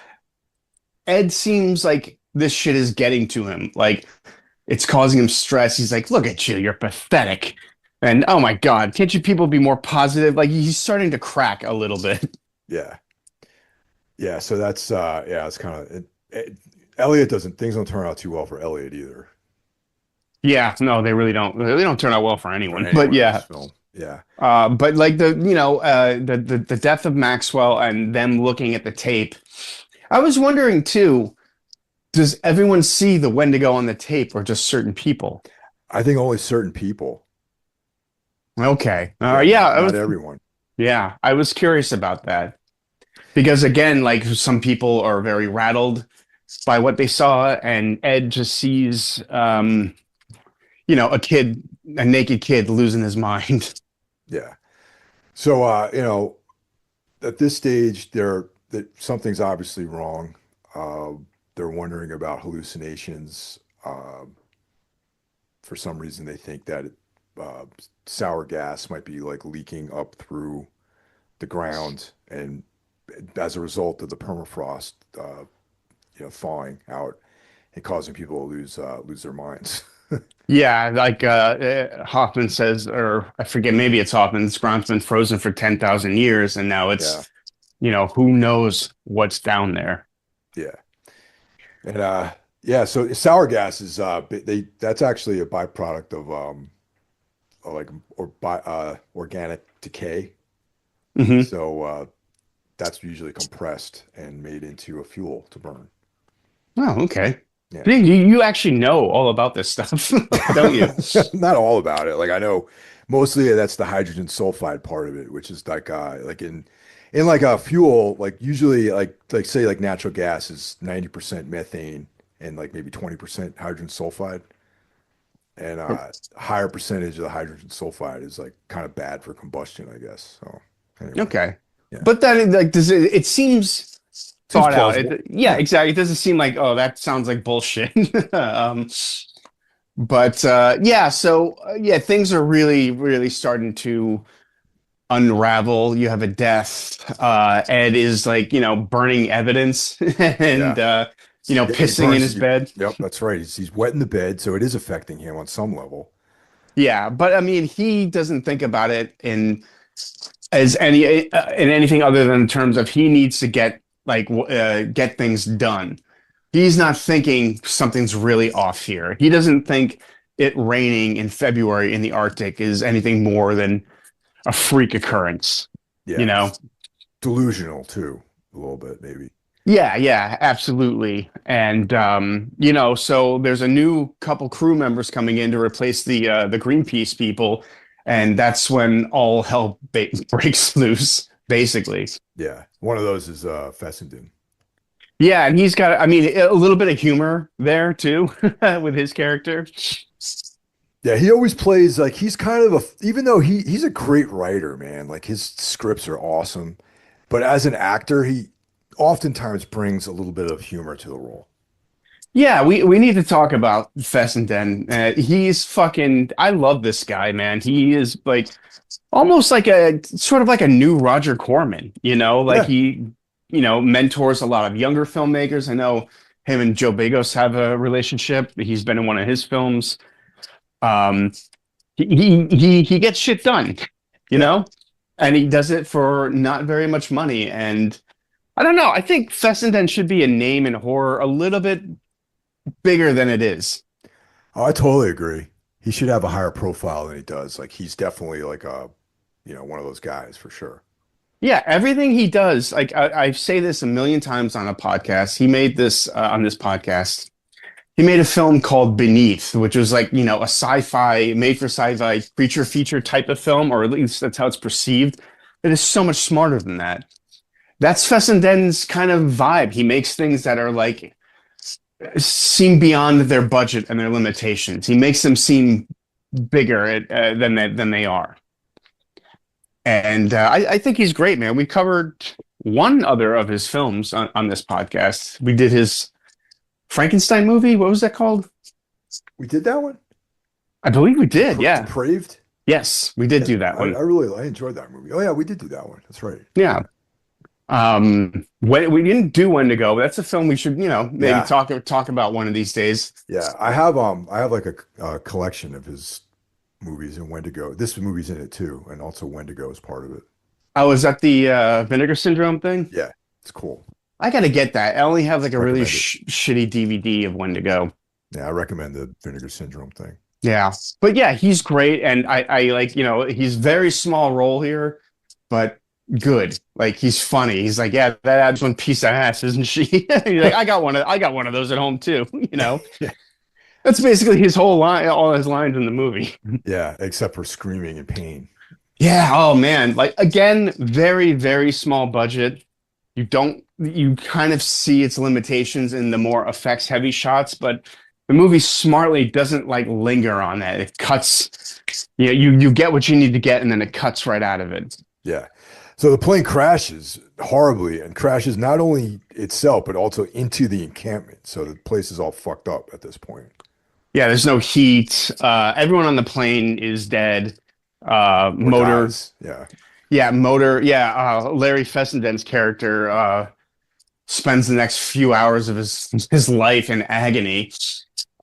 Ed seems like this shit is getting to him. Like, it's causing him stress. He's like, look at you, you're pathetic. And oh my God, can't you people be more positive? Like, he's starting to crack a little bit. Yeah. Yeah. So that's, it's kind of, Elliot things don't turn out too well for Elliot either. Yeah, no, they really don't. They don't turn out well for anyone. For anyone But in yeah, this film. Yeah. but like the death of Maxwell and them looking at the tape. I was wondering too, does everyone see the Wendigo on the tape or just certain people? I think only certain people. Okay. Not everyone. Yeah, I was curious about that. Because again, like some people are very rattled by what they saw, and Ed just sees a naked kid losing his mind. Yeah. So at this stage that something's obviously wrong. They're wondering about hallucinations. For some reason, they think that sour gas might be like leaking up through the ground, and as a result of the permafrost, thawing out and causing people to lose their minds. Yeah, like Hoffman says, or I forget, maybe it's Hoffman. This ground's been frozen for 10,000 years, and now it's, who knows what's down there. Yeah. And so sour gas is that's actually a byproduct of organic decay. Mhm. So that's usually compressed and made into a fuel to burn. Oh, okay. Yeah. You actually know all about this stuff, don't you? Not all about it. Like I know mostly that's the hydrogen sulfide part of it, which is like in like a fuel, like usually like say like natural gas is 90% methane and like maybe 20% hydrogen sulfide. And a higher percentage of the hydrogen sulfide is like kind of bad for combustion, I guess. So anyway. Okay. Yeah. But then like it seems thought out. plausible. Yeah, exactly. It doesn't seem like, oh, that sounds like bullshit. But things are really, really starting to unravel. You have a death. Ed is like, burning evidence Yeah. and Yeah, he pissing in burns his you. bed. Yep, that's right. He's wet in the bed, so it is affecting him on some level. Yeah, but I mean, he doesn't think about it in anything other than in terms of he needs to get things done. He's not thinking something's really off here. He doesn't think it raining in February in the Arctic is anything more than a freak occurrence, you Yeah. know? Delusional too, a little bit, maybe. Yeah, yeah, absolutely. And so there's a new couple crew members coming in to replace the Greenpeace people, and that's when all hell breaks loose, basically. Yeah. One of those is Fessenden. Yeah, and he's got, I mean, a little bit of humor there too with his character. Yeah, he always plays like he's kind of even though he's a great writer, man. Like his scripts are awesome, but as an actor, he oftentimes brings a little bit of humor to the role. Yeah, we need to talk about Fessenden. He's fucking, I love this guy, man. He is like almost like a sort of like a new Roger Corman, like Yeah. he, mentors a lot of younger filmmakers. I know him and Joe Begos have a relationship. He's been in one of his films. Um, he gets shit done, you Yeah. know, and he does it for not very much money. And I don't know. I think Fessenden should be a name in horror a little bit bigger than it is. Oh, I totally agree. He should have a higher profile than he does. Like he's definitely like one of those guys for sure. Yeah, everything he does, like I say this a million times on a podcast. He made this on this podcast. He made a film called Beneath, which was like, a sci-fi, made for sci-fi creature feature type of film, or at least that's how it's perceived. It is so much smarter than that. That's Fessenden's kind of vibe. He makes things that are like seem beyond their budget and their limitations. He makes them seem bigger than they are. And I think he's great, man. We covered one other of his films on this podcast. We did his Frankenstein movie. What was that called? We did that one? I believe we did. Yeah. Depraved? Yes, we did Yeah, do that I one. really I enjoyed that movie. Oh yeah, we did do that one. That's right. Yeah. When we didn't do When to Go, but that's a film we should, maybe Yeah. talk about one of these days. Yeah, I have like a collection of his movies and When to Go. This movie's in it too, and also When to Go is part of it. Oh, is that the Vinegar Syndrome thing? Yeah, it's cool. I gotta get that. I only have like a really Recommend it. shitty DVD of When to Go. Yeah, I recommend the Vinegar Syndrome thing. Yeah, but yeah, he's great, and I like he's very small role here, but good. Like he's funny. He's like, yeah, that adds one piece of ass, isn't she? He's like, I got one of those at home too. Yeah, That's basically his whole line, all his lines in the movie. yeah, except for screaming in pain. Yeah. Oh man. Like again, very, very small budget. You kind of see its limitations in the more effects heavy shots, but the movie smartly doesn't like linger on that. It cuts, you get what you need to get and then it cuts right out of it. Yeah. So the plane crashes horribly and crashes not only itself, but also into the encampment. So the place is all fucked up at this point. Yeah, there's no heat. Everyone on the plane is dead. Or Motor, dies. Yeah. yeah, motor, yeah. Larry Fessenden's character spends the next few hours of his life in agony.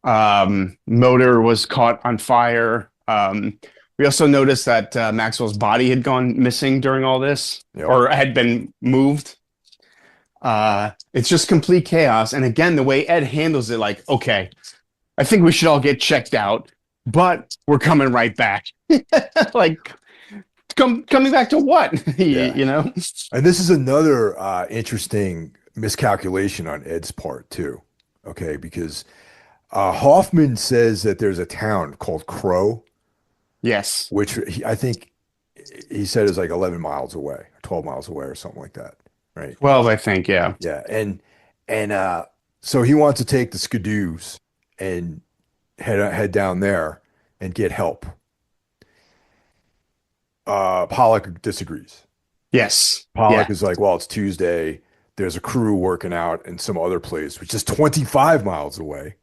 Motor was caught on fire. We also noticed that Maxwell's body had gone missing during all this, Yep. or had been moved. It's just complete chaos. And again, the way Ed handles it, like, okay, I think we should all get checked out, but we're coming right back. Like, coming back to what? Yeah. And this is another interesting miscalculation on Ed's part too. Okay, because Hoffman says that there's a town called Crow, Yes. which I think he said is like 11 miles away, 12 miles away, or something like that, right? 12, I think, yeah. Yeah, and so he wants to take the skidoos and head down there and get help. Pollock disagrees. Yes. Pollock Yeah. is like, well, it's Tuesday. There's a crew working out in some other place, which is 25 miles away.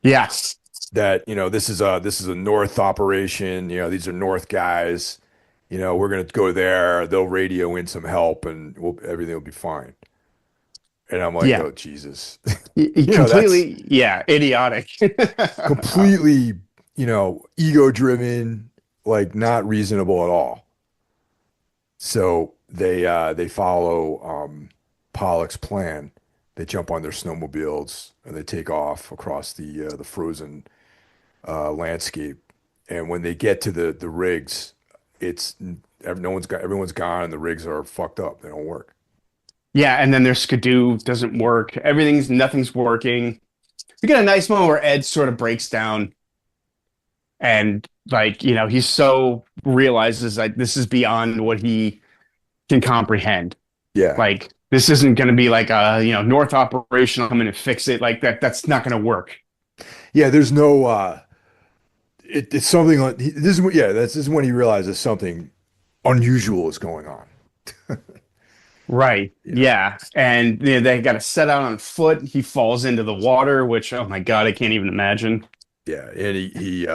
Yes. That this is a north operation. These are north guys. we're gonna go there. They'll radio in some help, and everything will be fine. And I'm like, Yeah. oh Jesus, that's Completely, yeah, idiotic. completely, ego driven, like not reasonable at all. So they follow Pollock's plan. They jump on their snowmobiles and they take off across the frozen landscape. And when they get to the rigs, it's no one's got everyone's gone and the rigs are fucked up. They don't work. Yeah, and then their skidoo doesn't work. Nothing's working. We get a nice moment where Ed sort of breaks down and like, he's so realizes like this is beyond what he can comprehend. Yeah. Like this isn't going to be like a, North operational come in and fix it like that. That's not going to work. Yeah, there's no it's something like this is when he realizes something unusual is going on. Right. You know. Yeah. And they got to set out on foot. He falls into the water, which, oh my God, I can't even imagine. Yeah, and he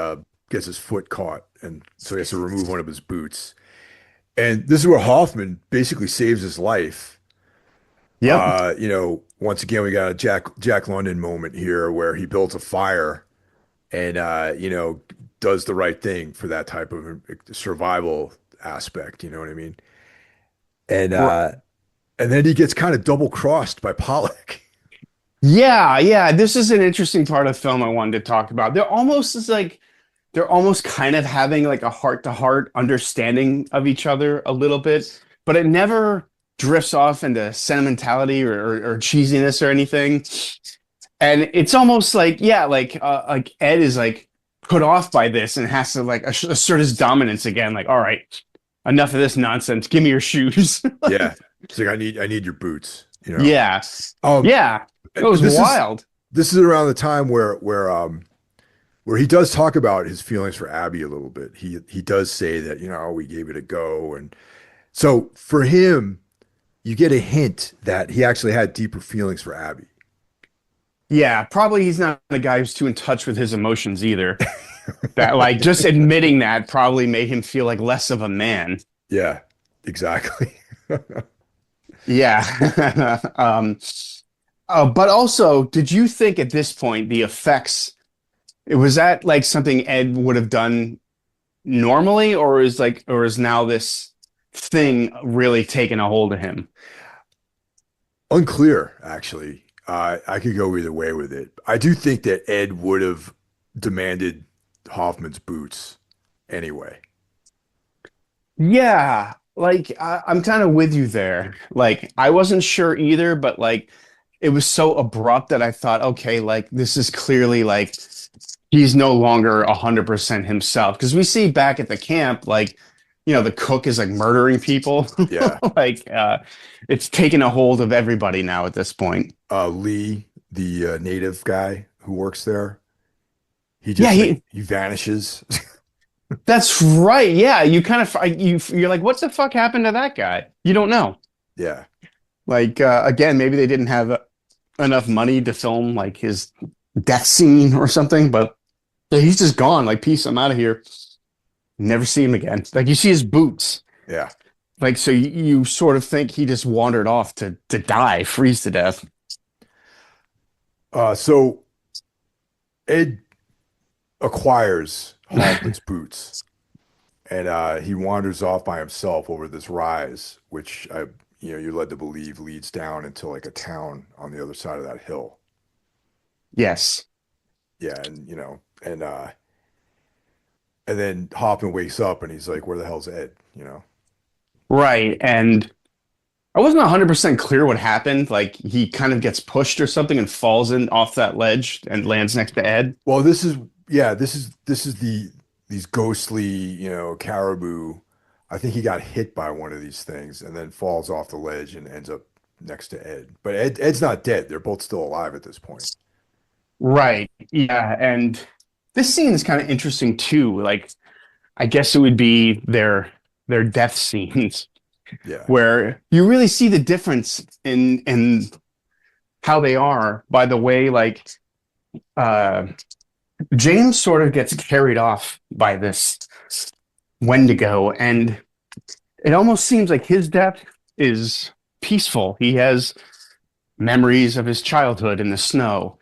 gets his foot caught, and so he has to remove one of his boots. And this is where Hoffman basically saves his life. Yep. Once again, we got a Jack London moment here where he builds a fire and does the right thing for that type of survival aspect. You know what I mean? And R- uh, and then he gets kind of double crossed by Pollock. Yeah. Yeah. This is an interesting part of the film I wanted to talk about. They're almost kind of having like a heart to heart understanding of each other a little bit, but it never drifts off into sentimentality or cheesiness or anything. And it's almost like, yeah, like Ed is like put off by this and has to like assert his dominance again. Like, all right, enough of this nonsense. Give me your shoes. Yeah, it's like I need your boots. Yeah. Um, Yeah. It was this is wild. this is around the time where he does talk about his feelings for Abby a little bit. He does say that, we gave it a go. And so for him, you get a hint that he actually had deeper feelings for Abby. Yeah. Probably he's not the guy who's too in touch with his emotions either. That like just admitting that probably made him feel like less of a man. Yeah, exactly. Yeah. But also, did you think at this point the effects, was that like something Ed would have done normally, or is now this thing really taking a hold of him? Unclear, actually. I could go either way with it. I do think that Ed would have demanded Hoffman's boots anyway. Yeah, like I'm kind of with you there. Like I wasn't sure either, but like it was so abrupt that I thought, okay, like this is clearly like he's no longer 100% himself. Because we see back at the camp, like, the cook is like murdering people. Yeah. Like it's taken a hold of everybody now at this point. Lee, the native guy who works there, he Yeah, just like, he vanishes. that's right. Yeah, you kind of you're like, what the fuck happened to that guy? You don't know. Yeah. Like again, maybe they didn't have enough money to film like his death scene or something, but yeah, he's just gone. Like, peace, I'm out of here. Never see him again. Like you see his boots. Yeah. Like so, you sort of think he just wandered off to die, freeze to death. So Ed acquires Hoffman's boots and he wanders off by himself over this rise, which you're led to believe leads down into like a town on the other side of that hill. Yes. Yeah, and then Hoffman wakes up and he's like, "Where the hell's Ed?" Right. And I wasn't 100% clear what happened. Like he kind of gets pushed or something and falls in off that ledge and lands next to Ed. Well, this is these ghostly, caribou. I think he got hit by one of these things and then falls off the ledge and ends up next to Ed. But Ed's not dead. They're both still alive at this point. Right. Yeah. And this scene is kind of interesting too. Like, I guess it would be their death scenes Yeah. where you really see the difference in how they are by the way, like James sort of gets carried off by this Wendigo, and it almost seems like his death is peaceful. He has memories of his childhood in the snow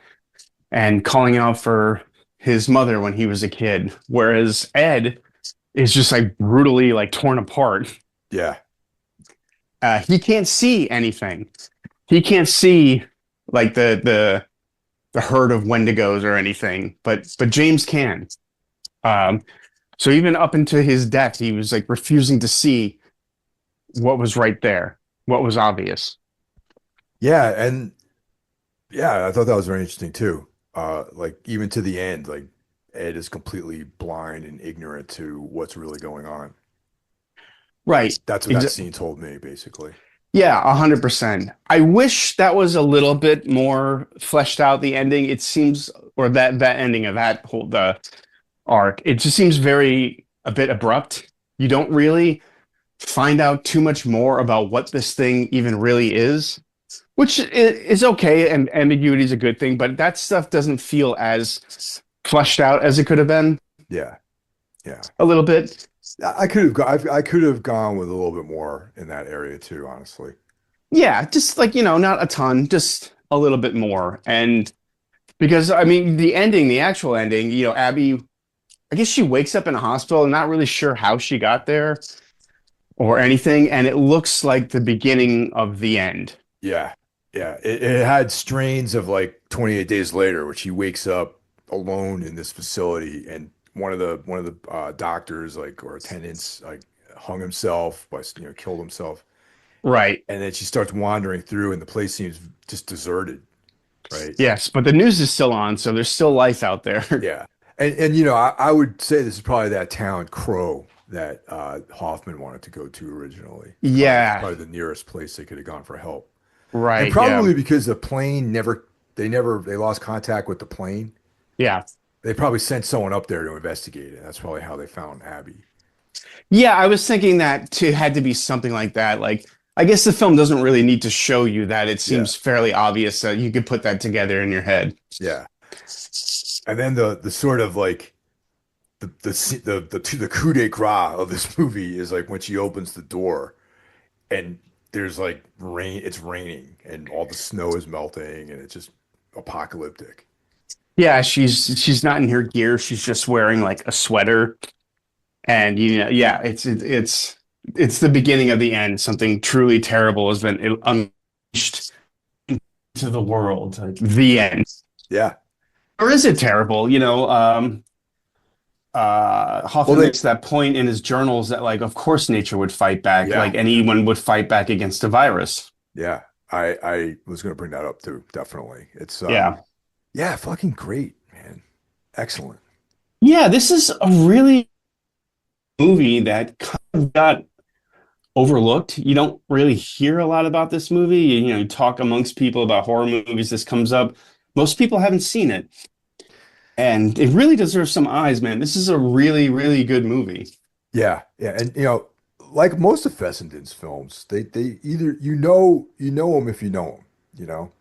and calling out for his mother when he was a kid, whereas Ed is just like brutally like torn apart. Yeah. He can't see anything. He can't see like the herd of Wendigos or anything, but James can. Um, so even up into his death, he was like refusing to see what was right there, what was obvious. Yeah, and yeah, I thought that was very interesting too. Like even to the end, like Ed is completely blind and ignorant to what's really going on. Right. That's what that scene told me, basically. Yeah, 100%. I wish that was a little bit more fleshed out, the ending. It seems, or that ending of that whole the arc, it just seems very a bit abrupt. You don't really find out too much more about what this thing even really is, which is okay, and ambiguity is a good thing, but that stuff doesn't feel as fleshed out as it could have been Yeah, yeah. a little bit. I could have gone with a little bit more in that area too, honestly. Yeah, just like, not a ton, just a little bit more. And because, I mean, the ending, the actual ending, Abby, I guess she wakes up in a hospital, not really sure how she got there or anything. And it looks like the beginning of the end. Yeah, yeah. It had strains of like 28 days later, which he wakes up alone in this facility, and one of the doctors like or attendants like hung himself by killed himself, Right. and then she starts wandering through, and the place seems just deserted, right? Yes, but the news is still on, so there's still life out there. Yeah, and I would say this is probably that town Crow that Hoffman wanted to go to originally. Yeah, Probably the nearest place they could have gone for help. And right. Yeah. probably because the plane they lost contact with the plane. Yeah. They probably sent someone up there to investigate it. That's probably how they found Abby. Yeah, I was thinking that too had to be something like that. Like, I guess the film doesn't really need to show you that. It Yeah, seems fairly obvious that you could put that together in your head. yeah. And then the sort of like the coup de grace of this movie is like when she opens the door and there's like rain. It's raining and all the snow is melting and it's just apocalyptic. Yeah, she's not in her gear. She's just wearing like a sweater, and yeah, it's the beginning of the end. Something truly terrible has been unleashed into the world. Like, the end. Yeah. Or is it terrible? Well, Hoffman makes that point in his journals that, like, of course nature would fight back, yeah, like anyone would fight back against a virus. yeah. I was going to bring that up too. Definitely. It's Yeah. yeah, fucking great, man. Excellent. Yeah, this is a really movie that kind of got overlooked. You don't really hear a lot about this movie. You talk amongst people about horror movies, this comes up. Most people haven't seen it. And it really deserves some eyes, man. This is a really, really good movie. Yeah, yeah, and like most of Fessenden's films, they either you know them if you know them. You know,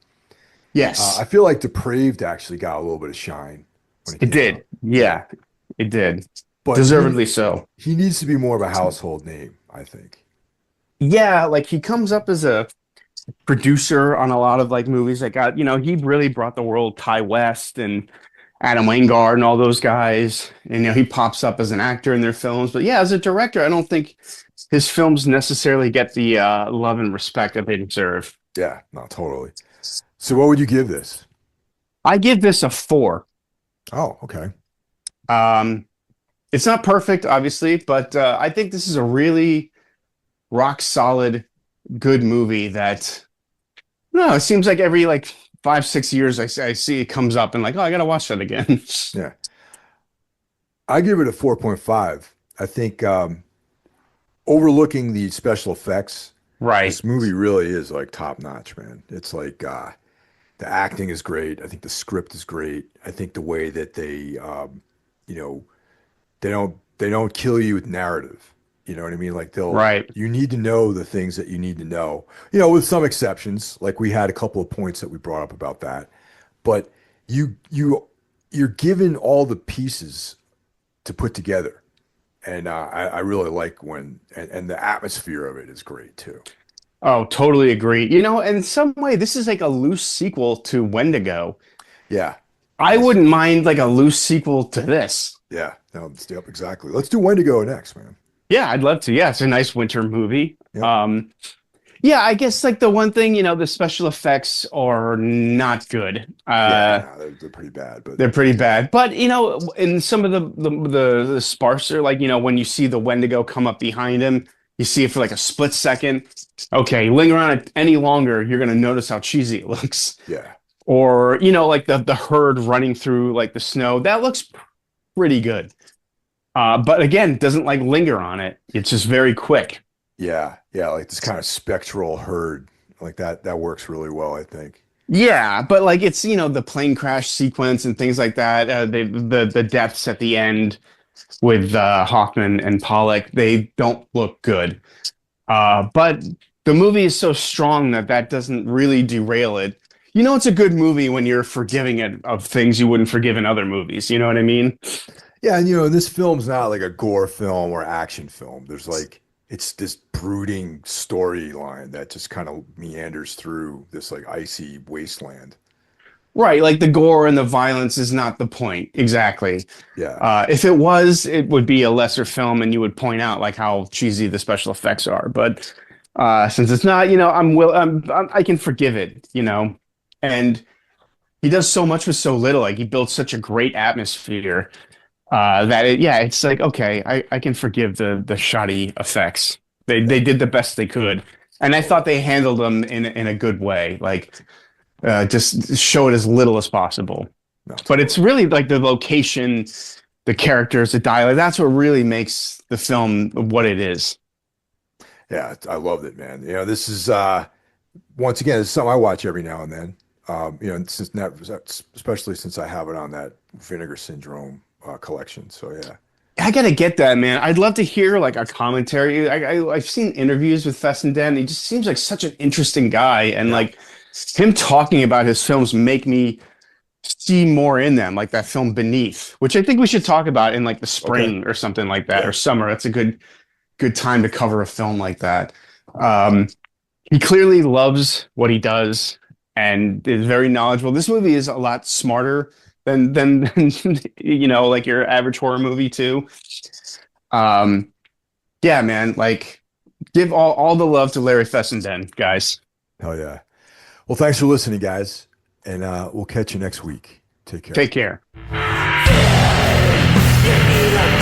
I Yes, feel like Depraved actually got a little bit of shine when it it came out. did. Yeah, Yeah, it did. but Deservedly so. he needs to be more of a household name, I think. Yeah, like he comes up as a producer on a lot of like movies that got, he really brought the world Ty West and Adam Wingard and all those guys. And he pops up as an actor in their films. But yeah, as a director, I don't think his films necessarily get the love and respect that they deserve. Yeah, no, totally. So what would you give this? I give this a 4. Oh, okay. Um, it's not perfect, obviously, but I think this is a really rock solid, good movie that, no, it seems like every like 5, 6 years I see it comes up and like, oh, I gotta watch that again. Yeah, I give it a 4.5. I think overlooking the special effects, Right, this movie really is like top notch, man. It's like the acting is great. I think the script is great. I think the way that you know, they don't kill you with narrative. You know what I mean? Like right. you need to know the things that you need to know. With some exceptions, like we had a couple of points that we brought up about that. But you you're given all the pieces to put together, And I really like and the atmosphere of it is great too. Oh, totally agree. You know, in some way, this is like a loose sequel to Wendigo. Yeah. I Yes. wouldn't mind like a loose sequel to this. Yeah. No, yep, exactly. Let's do Wendigo next, man. Yeah, I'd love to. Yeah, it's a nice winter movie. Yep. Yeah, I guess like the one thing, the special effects are not good. Yeah, no, they're pretty bad, but They're pretty bad. But in some of the sparser, like when you see the Wendigo come up behind him, you see it for like a split second. Okay, linger on it any longer, you're gonna notice how cheesy it looks. yeah. Or like the herd running through like the snow, that looks pretty good. But again, doesn't like linger on it. It's just very quick. Yeah. Yeah, like this kind of spectral herd like that works really well, I think. Yeah, but like it's the plane crash sequence and things like that. The deaths at the end with Hoffman and Pollock, they don't look good. But the movie is so strong that doesn't really derail it. It's a good movie when you're forgiving it of things you wouldn't forgive in other movies. You know what I mean? Yeah, and this film's not like a gore film or action film. There's like it's this brooding storyline that just kind of meanders through this like icy wasteland. Right, like the gore and the violence is not the point. Exactly. Yeah. If it was, it would be a lesser film, and you would point out like how cheesy the special effects are. But since it's not, I can forgive it. And he does so much with so little. Like he builds such a great atmosphere it's like okay, I can forgive the shoddy effects. They did the best they could, and I thought they handled them in a good way. Like just show it as little as possible. No, But it's really like the location, the characters, the dialogue. That's what really makes the film what it is. yeah, I loved it, man. This is once again, it's something I watch every now and then. And since especially since I have it on that Vinegar Syndrome collection. So yeah. I gotta get that, man. I'd love to hear like a commentary. I've seen interviews with Fessenden. He just seems like such an interesting guy, and like him talking about his films make me see more in them, like that film Beneath, which I think we should talk about in like the spring or something like that, or summer. That's a good time to cover a film like that. He clearly loves what he does and is very knowledgeable. This movie is a lot smarter than like your average horror movie too. Yeah, man, like give all the love to Larry Fessenden, guys. Hell yeah. Well, thanks for listening, guys, and we'll catch you next week. Take care. Take care. Give me the